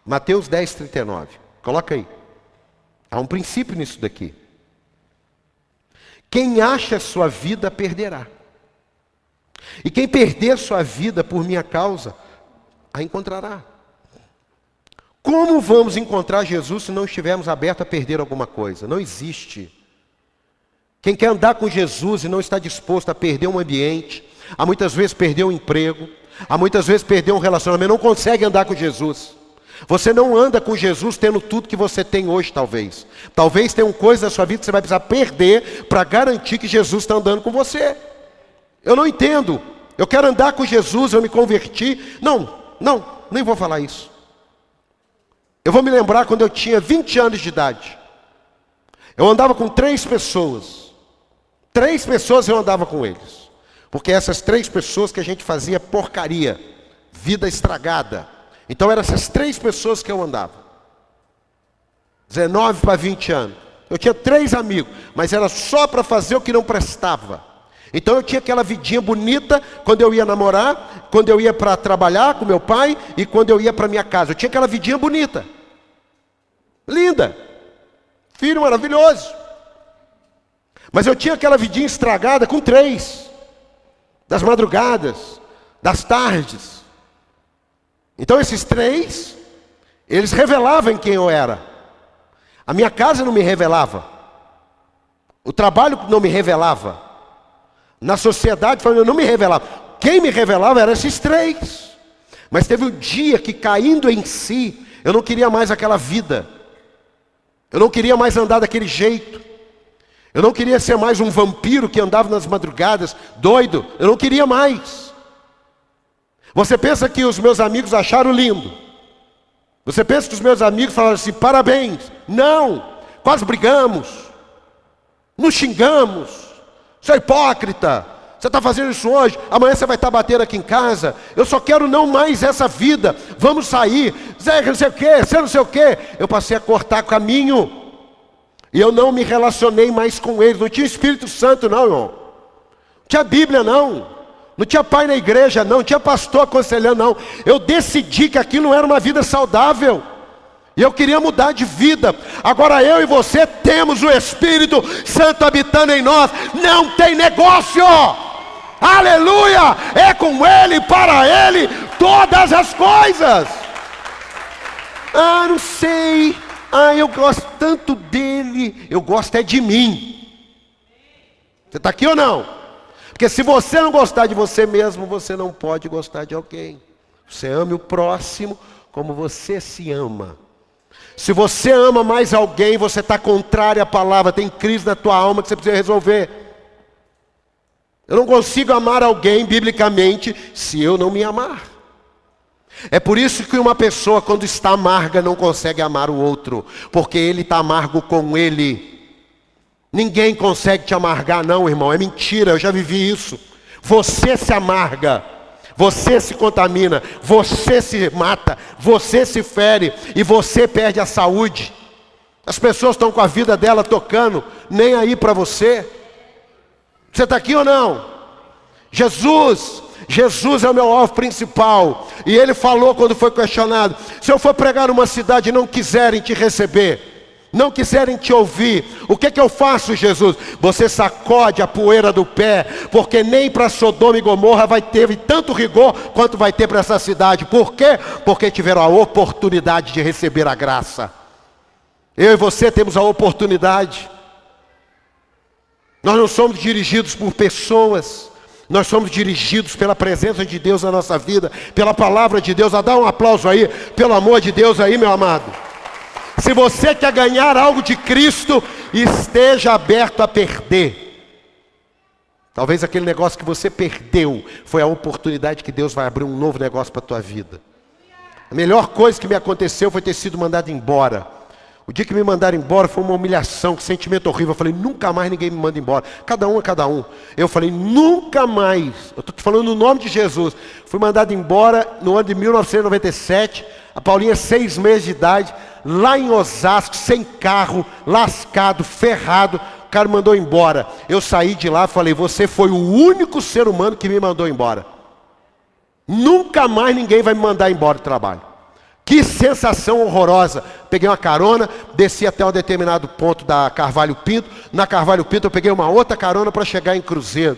S1: Mateus 10:39. Coloca aí. Há um princípio nisso daqui. Quem acha sua vida, perderá. E quem perder sua vida por minha causa, a encontrará. Como vamos encontrar Jesus se não estivermos abertos a perder alguma coisa? Não existe. Quem quer andar com Jesus e não está disposto a perder um ambiente, a muitas vezes perder um emprego, a muitas vezes perder um relacionamento, não consegue andar com Jesus. Você não anda com Jesus tendo tudo que você tem hoje, talvez. Talvez tenham coisas na sua vida que você vai precisar perder para garantir que Jesus está andando com você. Eu não entendo. Eu quero andar com Jesus, eu me converti. Não, nem vou falar isso. Eu vou me lembrar quando eu tinha 20 anos de idade. Eu andava com 3 pessoas. 3 pessoas eu andava com eles. Porque essas 3 pessoas que a gente fazia porcaria, vida estragada. Então eram essas 3 pessoas que eu andava. 19 para 20 anos. Eu tinha 3 amigos, mas era só para fazer o que não prestava. Então eu tinha aquela vidinha bonita quando eu ia namorar, quando eu ia para trabalhar com meu pai e quando eu ia para minha casa. Eu tinha aquela vidinha bonita. Linda. Filho maravilhoso. Mas eu tinha aquela vidinha estragada com 3. Das madrugadas, das tardes. Então esses 3, eles revelavam em quem eu era. A minha casa não me revelava. O trabalho não me revelava. Na sociedade não me revelava. Quem me revelava eram esses 3. Mas teve um dia que, caindo em si, eu não queria mais aquela vida. Eu não queria mais andar daquele jeito. Eu não queria ser mais um vampiro que andava nas madrugadas, doido. Eu não queria mais. Você pensa que os meus amigos acharam lindo? Você pensa que os meus amigos falaram assim, parabéns? Não, quase brigamos. Nos xingamos. Você é hipócrita. Você está fazendo isso hoje, amanhã você vai estar batendo aqui em casa. Eu só quero não mais essa vida. Vamos sair. Zé, não sei o quê, você não sei o quê. Eu passei a cortar caminho. E eu não me relacionei mais com eles. Não tinha Espírito Santo não, irmão. tinha Bíblia não. Não tinha pai na igreja não. Não tinha pastor aconselhando não. Eu decidi que aquilo não era uma vida saudável. E eu queria mudar de vida. Agora eu e você temos o Espírito Santo habitando em nós. Não tem negócio. Aleluia! É com Ele, para Ele, todas as coisas. Ah, não sei. Ah, eu gosto tanto dele. Eu gosto é de mim. Você está aqui ou não? Porque se você não gostar de você mesmo, você não pode gostar de alguém. Você ame o próximo como você se ama. Se você ama mais alguém, você está contrário à palavra, tem crise na tua alma que você precisa resolver. Eu não consigo amar alguém biblicamente se eu não me amar. É por isso que uma pessoa quando está amarga não consegue amar o outro, porque ele está amargo com ele. Ninguém consegue te amargar não, irmão, é mentira, eu já vivi isso. Você se amarga. Você se contamina, você se mata, você se fere e você perde a saúde. As pessoas estão com a vida dela tocando, nem aí para você. Você está aqui ou não? Jesus é o meu alvo principal. E ele falou quando foi questionado: se eu for pregar numa cidade e não quiserem te receber, não quiserem te ouvir, o que eu faço, Jesus? Você sacode a poeira do pé, porque nem para Sodoma e Gomorra vai ter tanto rigor quanto vai ter para essa cidade. Por quê? Porque tiveram a oportunidade de receber a graça. Eu e você temos a oportunidade. Nós não somos dirigidos por pessoas, nós somos dirigidos pela presença de Deus na nossa vida, pela palavra de Deus. Dá um aplauso aí, pelo amor de Deus aí, meu amado. Se você quer ganhar algo de Cristo, esteja aberto a perder. Talvez aquele negócio que você perdeu foi a oportunidade que Deus vai abrir um novo negócio para a tua vida. A melhor coisa que me aconteceu foi ter sido mandado embora. O dia que me mandaram embora foi uma humilhação, que sentimento horrível. Eu falei, nunca mais ninguém me manda embora. Cada um é cada um. Eu falei, nunca mais. Eu estou te falando no nome de Jesus. Fui mandado embora no ano de 1997. A Paulinha, 6 meses de idade, lá em Osasco, sem carro, lascado, ferrado. O cara mandou embora. Eu saí de lá e falei, você foi o único ser humano que me mandou embora. Nunca mais ninguém vai me mandar embora do trabalho. Que sensação horrorosa. Peguei uma carona, desci até um determinado ponto da Carvalho Pinto. Na Carvalho Pinto eu peguei uma outra carona para chegar em Cruzeiro.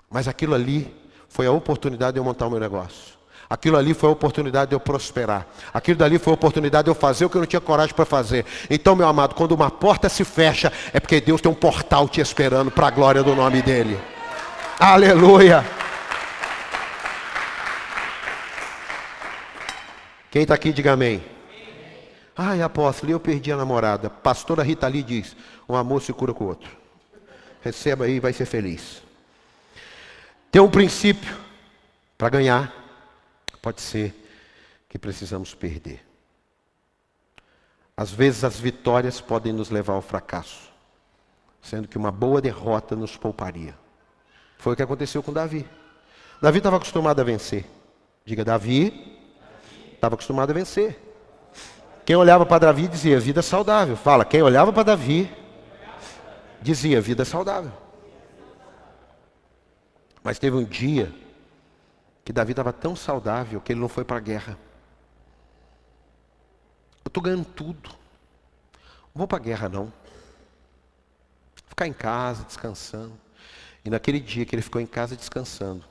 S1: Mas aquilo ali foi a oportunidade de eu montar o meu negócio. Aquilo ali foi a oportunidade de eu prosperar. Aquilo dali foi a oportunidade de eu fazer o que eu não tinha coragem para fazer. Então, meu amado, quando uma porta se fecha, é porque Deus tem um portal te esperando para a glória do nome dEle. Aleluia! Quem está aqui, diga amém. Ai, apóstolo, eu perdi a namorada. Pastora Rita Lee diz, um amor se cura com o outro. Receba aí e vai ser feliz. Tem um princípio para ganhar. Pode ser que precisamos perder. Às vezes as vitórias podem nos levar ao fracasso, sendo que uma boa derrota nos pouparia. Foi o que aconteceu com Davi. Davi estava acostumado a vencer. Diga, Davi estava acostumado a vencer. Quem olhava para Davi dizia, vida saudável. Fala, quem olhava para Davi dizia, vida saudável. Mas teve um dia que Davi estava tão saudável que ele não foi para a guerra. Eu estou ganhando tudo. Não vou para a guerra não. Vou ficar em casa, descansando. E naquele dia que ele ficou em casa descansando,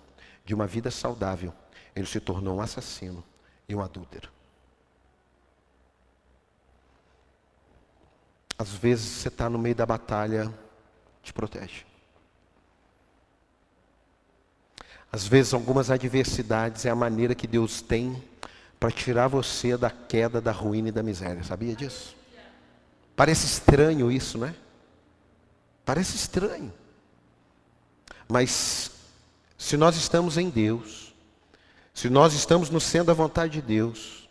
S1: de uma vida saudável, ele se tornou um assassino e um adúltero. Às vezes você está no meio da batalha, te protege. Às vezes algumas adversidades é a maneira que Deus tem para tirar você da queda, da ruína e da miséria. Sabia disso? Parece estranho isso, né? Parece estranho. Mas se nós estamos em Deus, se nós estamos no centro da vontade de Deus,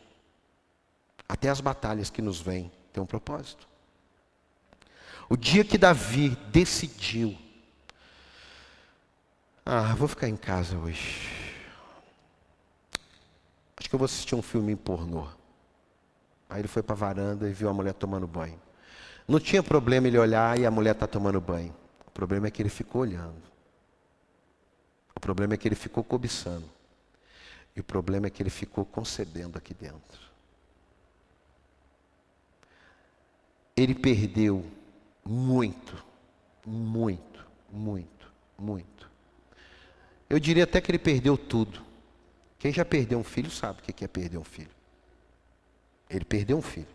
S1: até as batalhas que nos vêm têm um propósito. O dia que Davi decidiu, vou ficar em casa hoje. Acho que eu vou assistir um filme pornô. Aí ele foi para a varanda e viu a mulher tomando banho. Não tinha problema ele olhar e a mulher está tomando banho. O problema é que ele ficou olhando. O problema é que ele ficou cobiçando. E o problema é que ele ficou concedendo aqui dentro. Ele perdeu muito, muito, muito, muito. Eu diria até que ele perdeu tudo. Quem já perdeu um filho sabe o que é perder um filho. Ele perdeu um filho.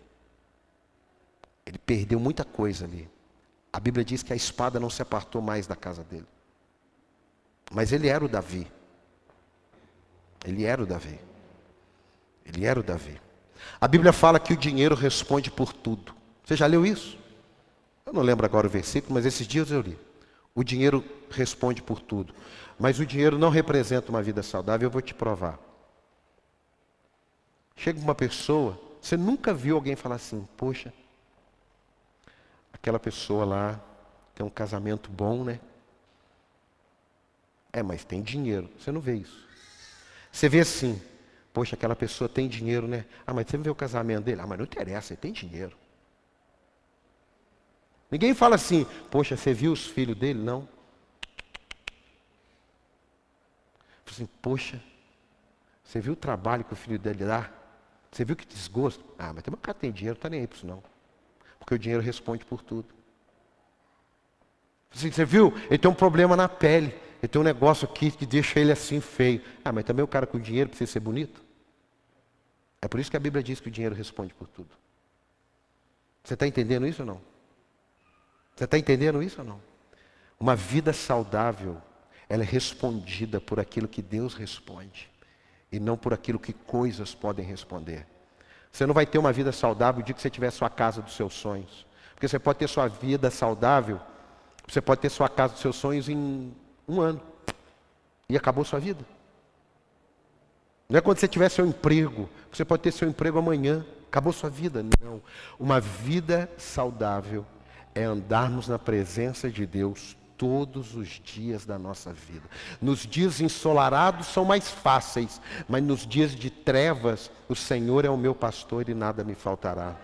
S1: Ele perdeu muita coisa ali. A Bíblia diz que a espada não se apartou mais da casa dele. Mas ele era o Davi. Ele era o Davi. Ele era o Davi. A Bíblia fala que o dinheiro responde por tudo. Você já leu isso? Eu não lembro agora o versículo, mas esses dias eu li. O dinheiro responde por tudo. Mas o dinheiro não representa uma vida saudável, eu vou te provar. Chega uma pessoa, você nunca viu alguém falar assim, poxa, aquela pessoa lá tem um casamento bom, né? Mas tem dinheiro. Você não vê isso. Você vê assim, poxa, aquela pessoa tem dinheiro, né? Mas você não vê o casamento dele? Mas não interessa, ele tem dinheiro. Ninguém fala assim, poxa, você viu os filhos dele? Não. Assim, poxa, você viu o trabalho que o filho dele dá? Você viu que desgosto? Mas também o cara tem dinheiro, não está nem aí para isso não. Porque o dinheiro responde por tudo. Assim, você viu? Ele tem um problema na pele. Ele tem um negócio aqui que deixa ele assim feio. Mas também o cara com dinheiro precisa ser bonito. É por isso que a Bíblia diz que o dinheiro responde por tudo. Você está entendendo isso ou não? Você está entendendo isso ou não? Uma vida saudável, ela é respondida por aquilo que Deus responde. E não por aquilo que coisas podem responder. Você não vai ter uma vida saudável o dia que você tiver sua casa dos seus sonhos. Porque você pode ter sua vida saudável, você pode ter sua casa dos seus sonhos em 1 ano. E acabou sua vida. Não é quando você tiver seu emprego. Você pode ter seu emprego amanhã. Acabou sua vida. Não. Uma vida saudável é andarmos na presença de Deus todos os dias da nossa vida. Nos dias ensolarados são mais fáceis, mas nos dias de trevas, o Senhor é o meu pastor e nada me faltará.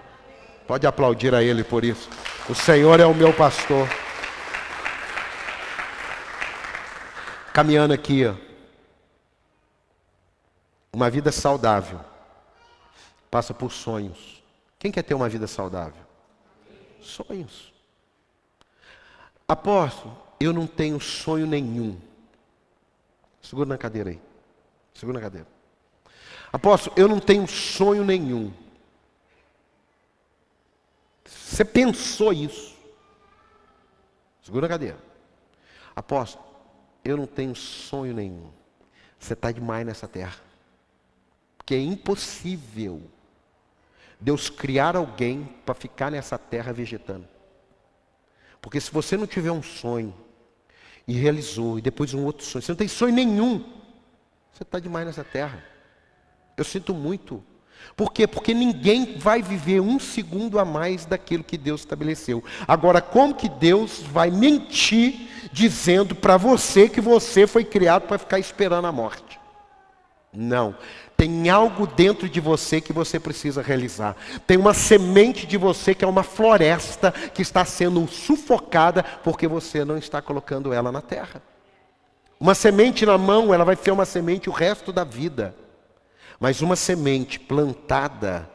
S1: Pode aplaudir a Ele por isso. O Senhor é o meu pastor. Caminhando aqui, uma vida saudável passa por sonhos. Quem quer ter uma vida saudável? Sonhos. Apóstolo, eu não tenho sonho nenhum. Segura na cadeira aí. Segura na cadeira. Apóstolo, eu não tenho sonho nenhum. Você pensou isso? Segura na cadeira. Apóstolo, eu não tenho sonho nenhum. Você está demais nessa terra. Porque é impossível Deus criar alguém para ficar nessa terra vegetando. Porque se você não tiver um sonho, e realizou, e depois um outro sonho, você não tem sonho nenhum, você está demais nessa terra. Eu sinto muito. Por quê? Porque ninguém vai viver 1 segundo a mais daquilo que Deus estabeleceu. Agora, como que Deus vai mentir dizendo para você que você foi criado para ficar esperando a morte? Não. Tem algo dentro de você que você precisa realizar. Tem uma semente de você que é uma floresta que está sendo sufocada porque você não está colocando ela na terra. Uma semente na mão, ela vai ser uma semente o resto da vida. Mas uma semente plantada,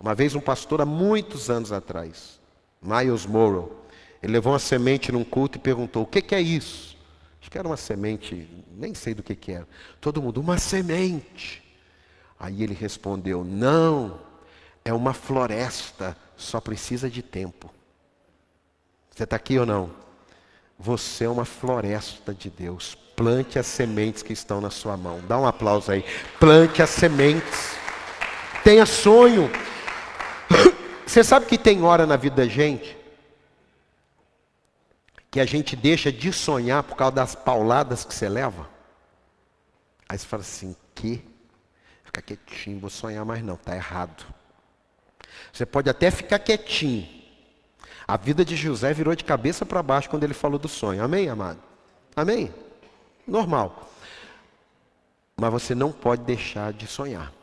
S1: uma vez um pastor há muitos anos atrás, Miles Morrow, ele levou uma semente num culto e perguntou, o que é isso? Acho que era uma semente, nem sei do que era. Todo mundo, uma semente. Aí ele respondeu, não, é uma floresta, só precisa de tempo. Você está aqui ou não? Você é uma floresta de Deus. Plante as sementes que estão na sua mão. Dá um aplauso aí. Plante as sementes. Tenha sonho. Você sabe que tem hora na vida da gente que a gente deixa de sonhar por causa das pauladas que você leva? Aí você fala assim, que? Fica quietinho, vou sonhar mais não, está errado. Você pode até ficar quietinho. A vida de José virou de cabeça para baixo quando ele falou do sonho. Amém, amado? Amém? Normal. Mas você não pode deixar de sonhar.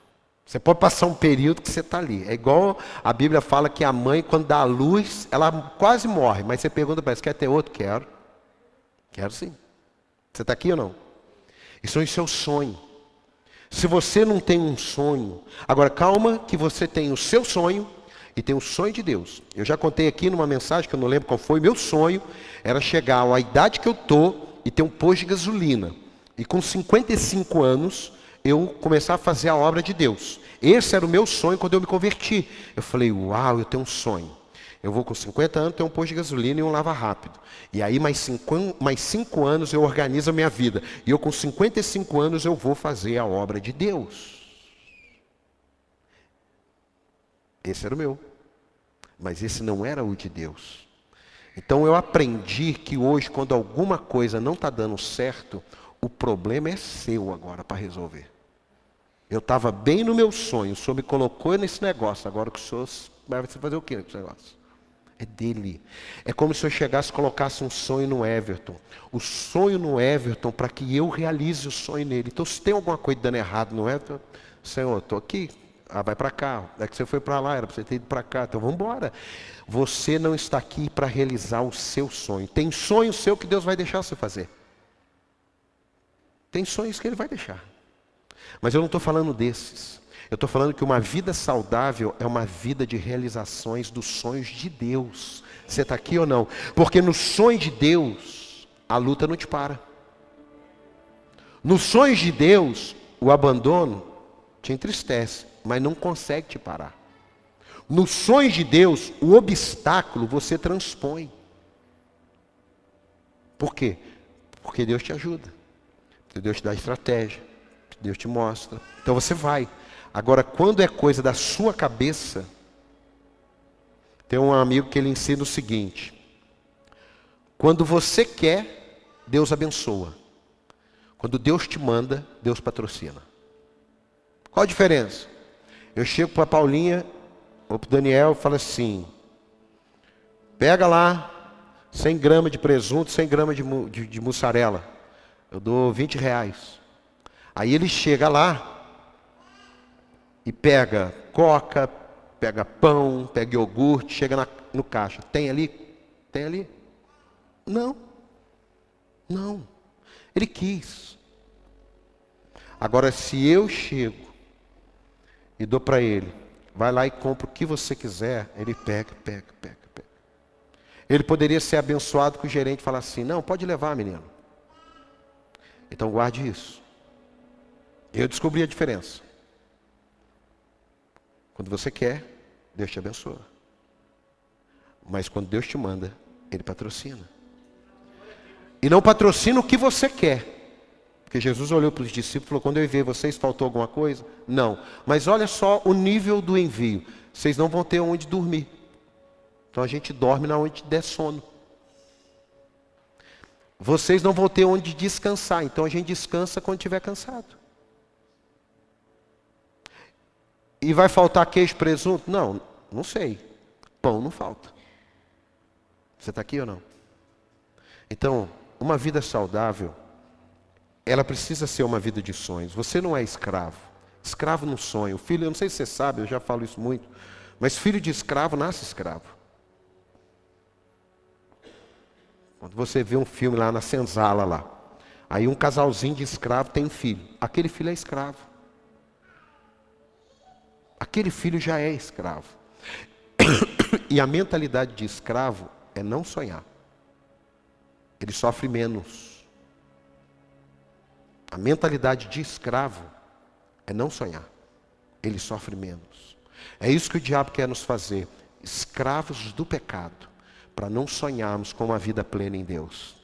S1: Você pode passar um período que você está ali. É igual a Bíblia fala que a mãe, quando dá a luz, ela quase morre. Mas você pergunta para ela, quer ter outro? Quero. Quero sim. Você está aqui ou não? Isso é o seu sonho. Se você não tem um sonho, agora calma que você tem o seu sonho e tem o sonho de Deus. Eu já contei aqui numa mensagem que eu não lembro qual foi, meu sonho era chegar à idade que eu estou e ter um posto de gasolina. E com 55 anos, eu começar a fazer a obra de Deus. Esse era o meu sonho quando eu me converti. Eu falei, uau, eu tenho um sonho. Eu vou com 50 anos ter um posto de gasolina e um lava rápido. E aí mais 5 anos eu organizo a minha vida. E eu com 55 anos eu vou fazer a obra de Deus. Esse era o meu. Mas esse não era o de Deus. Então eu aprendi que hoje quando alguma coisa não está dando certo, o problema é seu agora para resolver. Eu estava bem no meu sonho, o senhor me colocou nesse negócio. Agora que o senhor vai fazer o que nesse negócio? É dele. É como se eu chegasse e colocasse um sonho no Everton. O sonho no Everton para que eu realize o sonho nele. Então se tem alguma coisa dando errado no Everton, Senhor, estou aqui. Ah, vai para cá. É que você foi para lá, era para você ter ido para cá. Então vamos embora. Você não está aqui para realizar o seu sonho. Tem sonho seu que Deus vai deixar você fazer. Tem sonhos que Ele vai deixar. Mas eu não estou falando desses. Eu estou falando que uma vida saudável é uma vida de realizações dos sonhos de Deus. Você está aqui ou não? Porque no sonho de Deus, a luta não te para. Nos sonhos de Deus, o abandono te entristece, mas não consegue te parar. Nos sonhos de Deus, o obstáculo você transpõe. Por quê? Porque Deus te ajuda. Deus te dá estratégia. Deus te mostra. Então você vai. Agora, quando é coisa da sua cabeça, tem um amigo que ele ensina o seguinte: quando você quer, Deus abençoa. Quando Deus te manda, Deus patrocina. Qual a diferença? Eu chego para a Paulinha ou para o Daniel e falo assim: pega lá 100 gramas de presunto, 100 gramas de mussarela. Eu dou R$20. Aí ele chega lá e pega coca, pega pão, pega iogurte, chega no caixa. Tem ali? Tem ali? Não. Não. Ele quis. Agora, se eu chego e dou para ele, vai lá e compra o que você quiser, ele pega. Ele poderia ser abençoado com o gerente falar assim: não, pode levar, menino. Então guarde isso. Eu descobri a diferença. Quando você quer, Deus te abençoa. Mas quando Deus te manda, Ele patrocina. E não patrocina o que você quer. Porque Jesus olhou para os discípulos e falou: quando eu enviei vocês, faltou alguma coisa? Não. Mas olha só o nível do envio. Vocês não vão ter onde dormir. Então a gente dorme na onde der sono. Vocês não vão ter onde descansar. Então a gente descansa quando estiver cansado. E vai faltar queijo e presunto? Não, não sei. Pão não falta. Você está aqui ou não? Então, uma vida saudável, ela precisa ser uma vida de sonhos. Você não é escravo. Escravo não sonha. O filho, eu não sei se você sabe, eu já falo isso muito, mas filho de escravo nasce escravo. Quando você vê um filme lá na senzala lá, aí um casalzinho de escravo tem um filho. Aquele filho é escravo. Aquele filho já é escravo. E a mentalidade de escravo é não sonhar. Ele sofre menos. A mentalidade de escravo é não sonhar. Ele sofre menos. É isso que o diabo quer nos fazer. Escravos do pecado. Para não sonharmos com uma vida plena em Deus.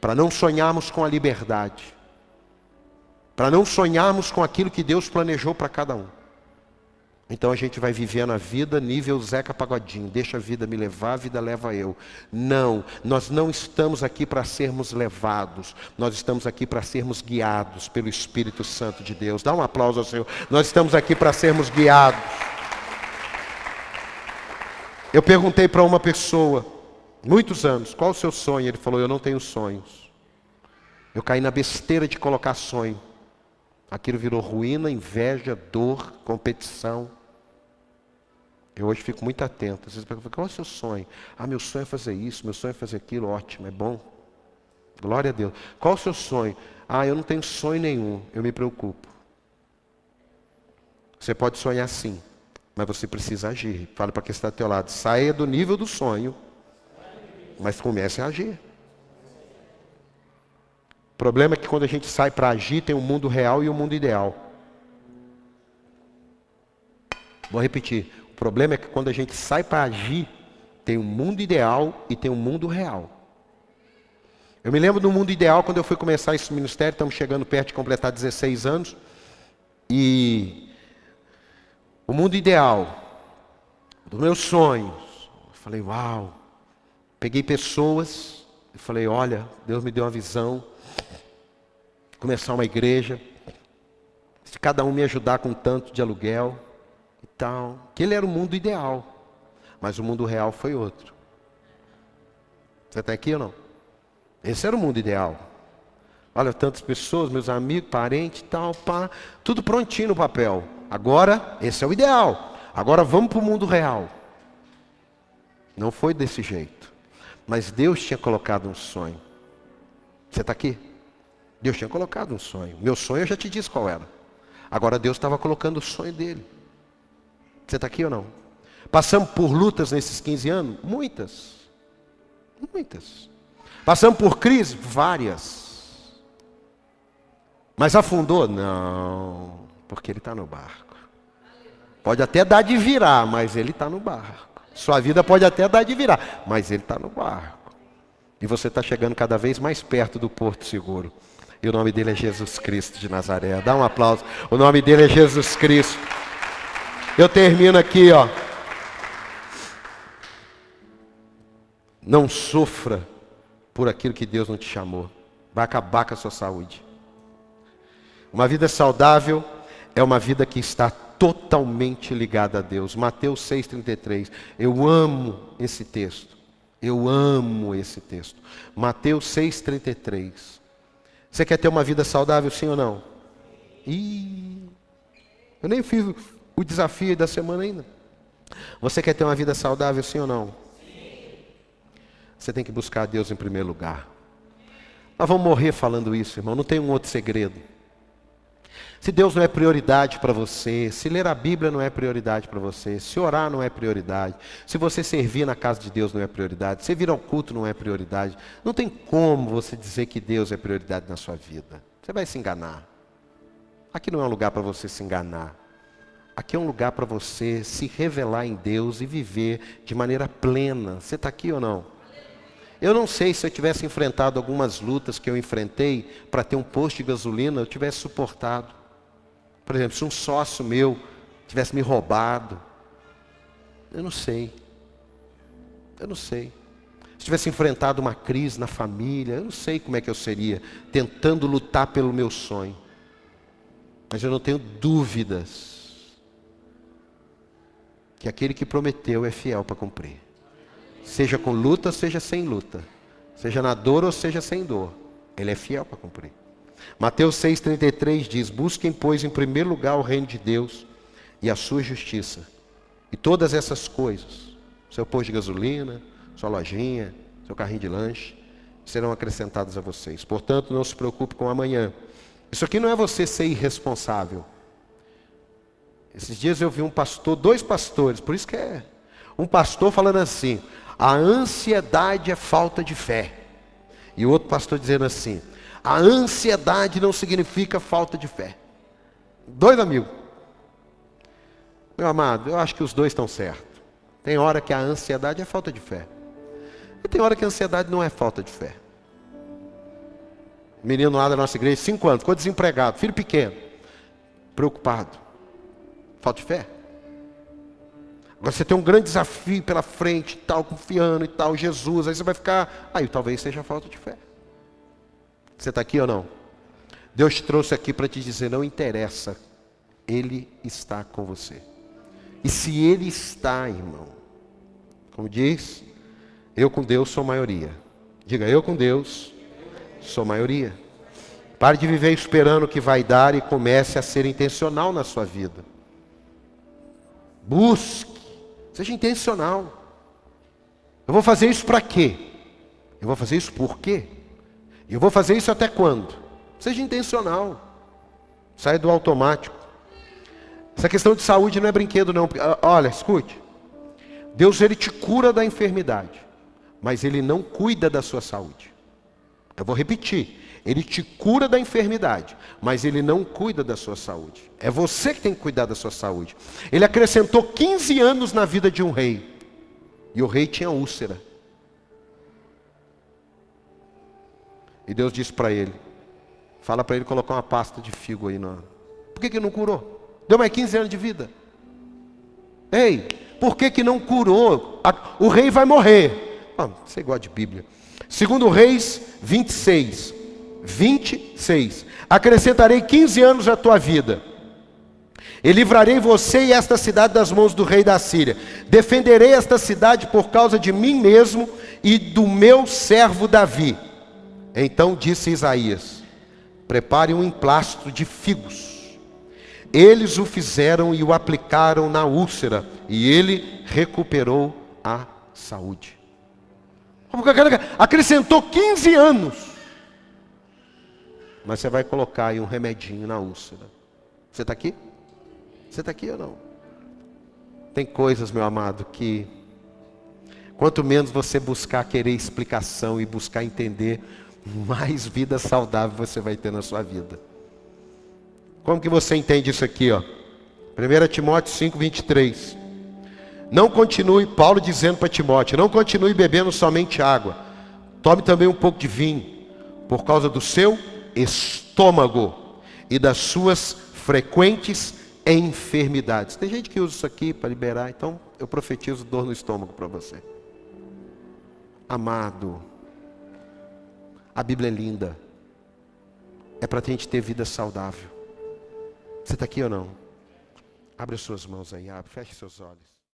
S1: Para não sonharmos com a liberdade. Para não sonharmos com aquilo que Deus planejou para cada um. Então a gente vai vivendo a vida nível Zeca Pagodinho. Deixa a vida me levar, a vida leva eu. Não, nós não estamos aqui para sermos levados. Nós estamos aqui para sermos guiados pelo Espírito Santo de Deus. Dá um aplauso ao Senhor. Nós estamos aqui para sermos guiados. Eu perguntei para uma pessoa, muitos anos, qual o seu sonho? Ele falou: eu não tenho sonhos. Eu caí na besteira de colocar sonho. Aquilo virou ruína, inveja, dor, competição. Eu hoje fico muito atento. Às vezes perguntam: qual é o seu sonho? Ah, meu sonho é fazer isso, meu sonho é fazer aquilo. Ótimo, é bom. Glória a Deus. Qual o seu sonho? Ah, eu não tenho sonho nenhum, eu me preocupo. Você pode sonhar sim, mas você precisa agir. Fala para quem está ao teu lado, saia do nível do sonho, mas comece a agir. O problema é que quando a gente sai para agir, tem o mundo real e o mundo ideal. Vou repetir. O problema é que quando a gente sai para agir, tem o mundo ideal e tem o mundo real. Eu me lembro do mundo ideal quando eu fui começar esse ministério, estamos chegando perto de completar 16 anos. E o mundo ideal, dos meus sonhos, eu falei, uau. Peguei pessoas e falei, olha, Deus me deu uma visão. Começar uma igreja. Se cada um me ajudar com tanto de aluguel e tal. Aquele era o mundo ideal. Mas o mundo real foi outro. Você está aqui ou não? Esse era o mundo ideal. Olha, tantas pessoas, meus amigos, parentes e tal, pá, tudo prontinho no papel. Agora, esse é o ideal. Agora vamos para o mundo real. Não foi desse jeito. Mas Deus tinha colocado um sonho. Você está aqui? Deus tinha colocado um sonho. Meu sonho eu já te disse qual era. Agora Deus estava colocando o sonho dele. Você está aqui ou não? Passamos por lutas nesses 15 anos? Muitas. Muitas. Passamos por crise? Várias. Mas afundou? Não. Porque ele está no barco. Pode até dar de virar, mas ele está no barco. Sua vida pode até dar de virar, mas ele está no barco. E você está chegando cada vez mais perto do porto seguro. E o nome dele é Jesus Cristo de Nazaré. Dá um aplauso. O nome dele é Jesus Cristo. Eu termino aqui, ó. Não sofra por aquilo que Deus não te chamou. Vai acabar com a sua saúde. Uma vida saudável é uma vida que está totalmente ligada a Deus. Mateus 6,33. Eu amo esse texto. Eu amo esse texto. Mateus 6,33. Você quer ter uma vida saudável, sim ou não? Eu nem fiz o desafio da semana ainda. Você quer ter uma vida saudável, sim ou não? Sim. Você tem que buscar a Deus em primeiro lugar. Nós vamos morrer falando isso, irmão. Não tem um outro segredo. Se Deus não é prioridade para você, se ler a Bíblia não é prioridade para você, se orar não é prioridade, se você servir na casa de Deus não é prioridade, se vir ao culto não é prioridade, não tem como você dizer que Deus é prioridade na sua vida. Você vai se enganar. Aqui não é um lugar para você se enganar. Aqui é um lugar para você se revelar em Deus e viver de maneira plena. Você está aqui ou não? Eu não sei se eu tivesse enfrentado algumas lutas que eu enfrentei para ter um posto de gasolina, eu tivesse suportado. Por exemplo, se um sócio meu tivesse me roubado, eu não sei. Eu não sei. Se tivesse enfrentado uma crise na família, eu não sei como é que eu seria, tentando lutar pelo meu sonho. Mas eu não tenho dúvidas que aquele que prometeu é fiel para cumprir. Seja com luta, seja sem luta. Seja na dor ou seja sem dor. Ele é fiel para cumprir. Mateus 6,33 diz, busquem, pois, em primeiro lugar o reino de Deus e a sua justiça. E todas essas coisas, seu posto de gasolina, sua lojinha, seu carrinho de lanche, serão acrescentadas a vocês. Portanto, não se preocupe com amanhã. Isso aqui não é você ser irresponsável. Esses dias eu vi um pastor, dois pastores, por isso que é um pastor falando assim, a ansiedade é falta de fé. E o outro pastor dizendo assim, a ansiedade não significa falta de fé. Dois amigos. Meu amado, eu acho que os dois estão certos. Tem hora que a ansiedade é falta de fé. E tem hora que a ansiedade não é falta de fé. Menino lá da nossa igreja, 5 anos, ficou desempregado, filho pequeno, preocupado. Falta de fé. Agora você tem um grande desafio pela frente, tal, confiando e tal, Jesus, aí você vai ficar, aí talvez seja falta de fé. Você está aqui ou não? Deus te trouxe aqui para te dizer, não interessa, Ele está com você. E se Ele está, irmão, como diz, eu com Deus sou maioria. Diga, eu com Deus sou maioria. Pare de viver esperando o que vai dar e comece a ser intencional na sua vida. Busque, seja intencional. Eu vou fazer isso para quê? Eu vou fazer isso por quê? E eu vou fazer isso até quando? Seja intencional. Saia do automático. Essa questão de saúde não é brinquedo não. Olha, escute. Deus, Ele te cura da enfermidade, mas Ele não cuida da sua saúde. Eu vou repetir. Ele te cura da enfermidade, mas Ele não cuida da sua saúde. É você que tem que cuidar da sua saúde. Ele acrescentou 15 anos na vida de um rei. E o rei tinha úlcera. E Deus disse para ele, fala para ele colocar uma pasta de figo aí. Por que não curou? Deu mais 15 anos de vida. Ei, por que não curou? O rei vai morrer. Você gosta de Bíblia. Segundo Reis 26. Acrescentarei 15 anos à tua vida. E livrarei você e esta cidade das mãos do rei da Síria. Defenderei esta cidade por causa de mim mesmo e do meu servo Davi. Então disse Isaías, prepare um emplastro de figos. Eles o fizeram e o aplicaram na úlcera, e ele recuperou a saúde. Acrescentou 15 anos. Mas você vai colocar aí um remedinho na úlcera. Você está aqui? Você está aqui ou não? Tem coisas, meu amado, que quanto menos você buscar querer explicação e buscar entender, mais vida saudável você vai ter na sua vida. Como que você entende isso aqui, ó? 1 Timóteo 5:23. Não continue, Paulo dizendo para Timóteo, não continue bebendo somente água. Tome também um pouco de vinho, por causa do seu estômago e das suas frequentes enfermidades. Tem gente que usa isso aqui para liberar, então eu profetizo dor no estômago para você. Amado, a Bíblia é linda. É para a gente ter vida saudável. Você está aqui ou não? Abre as suas mãos aí, feche seus olhos.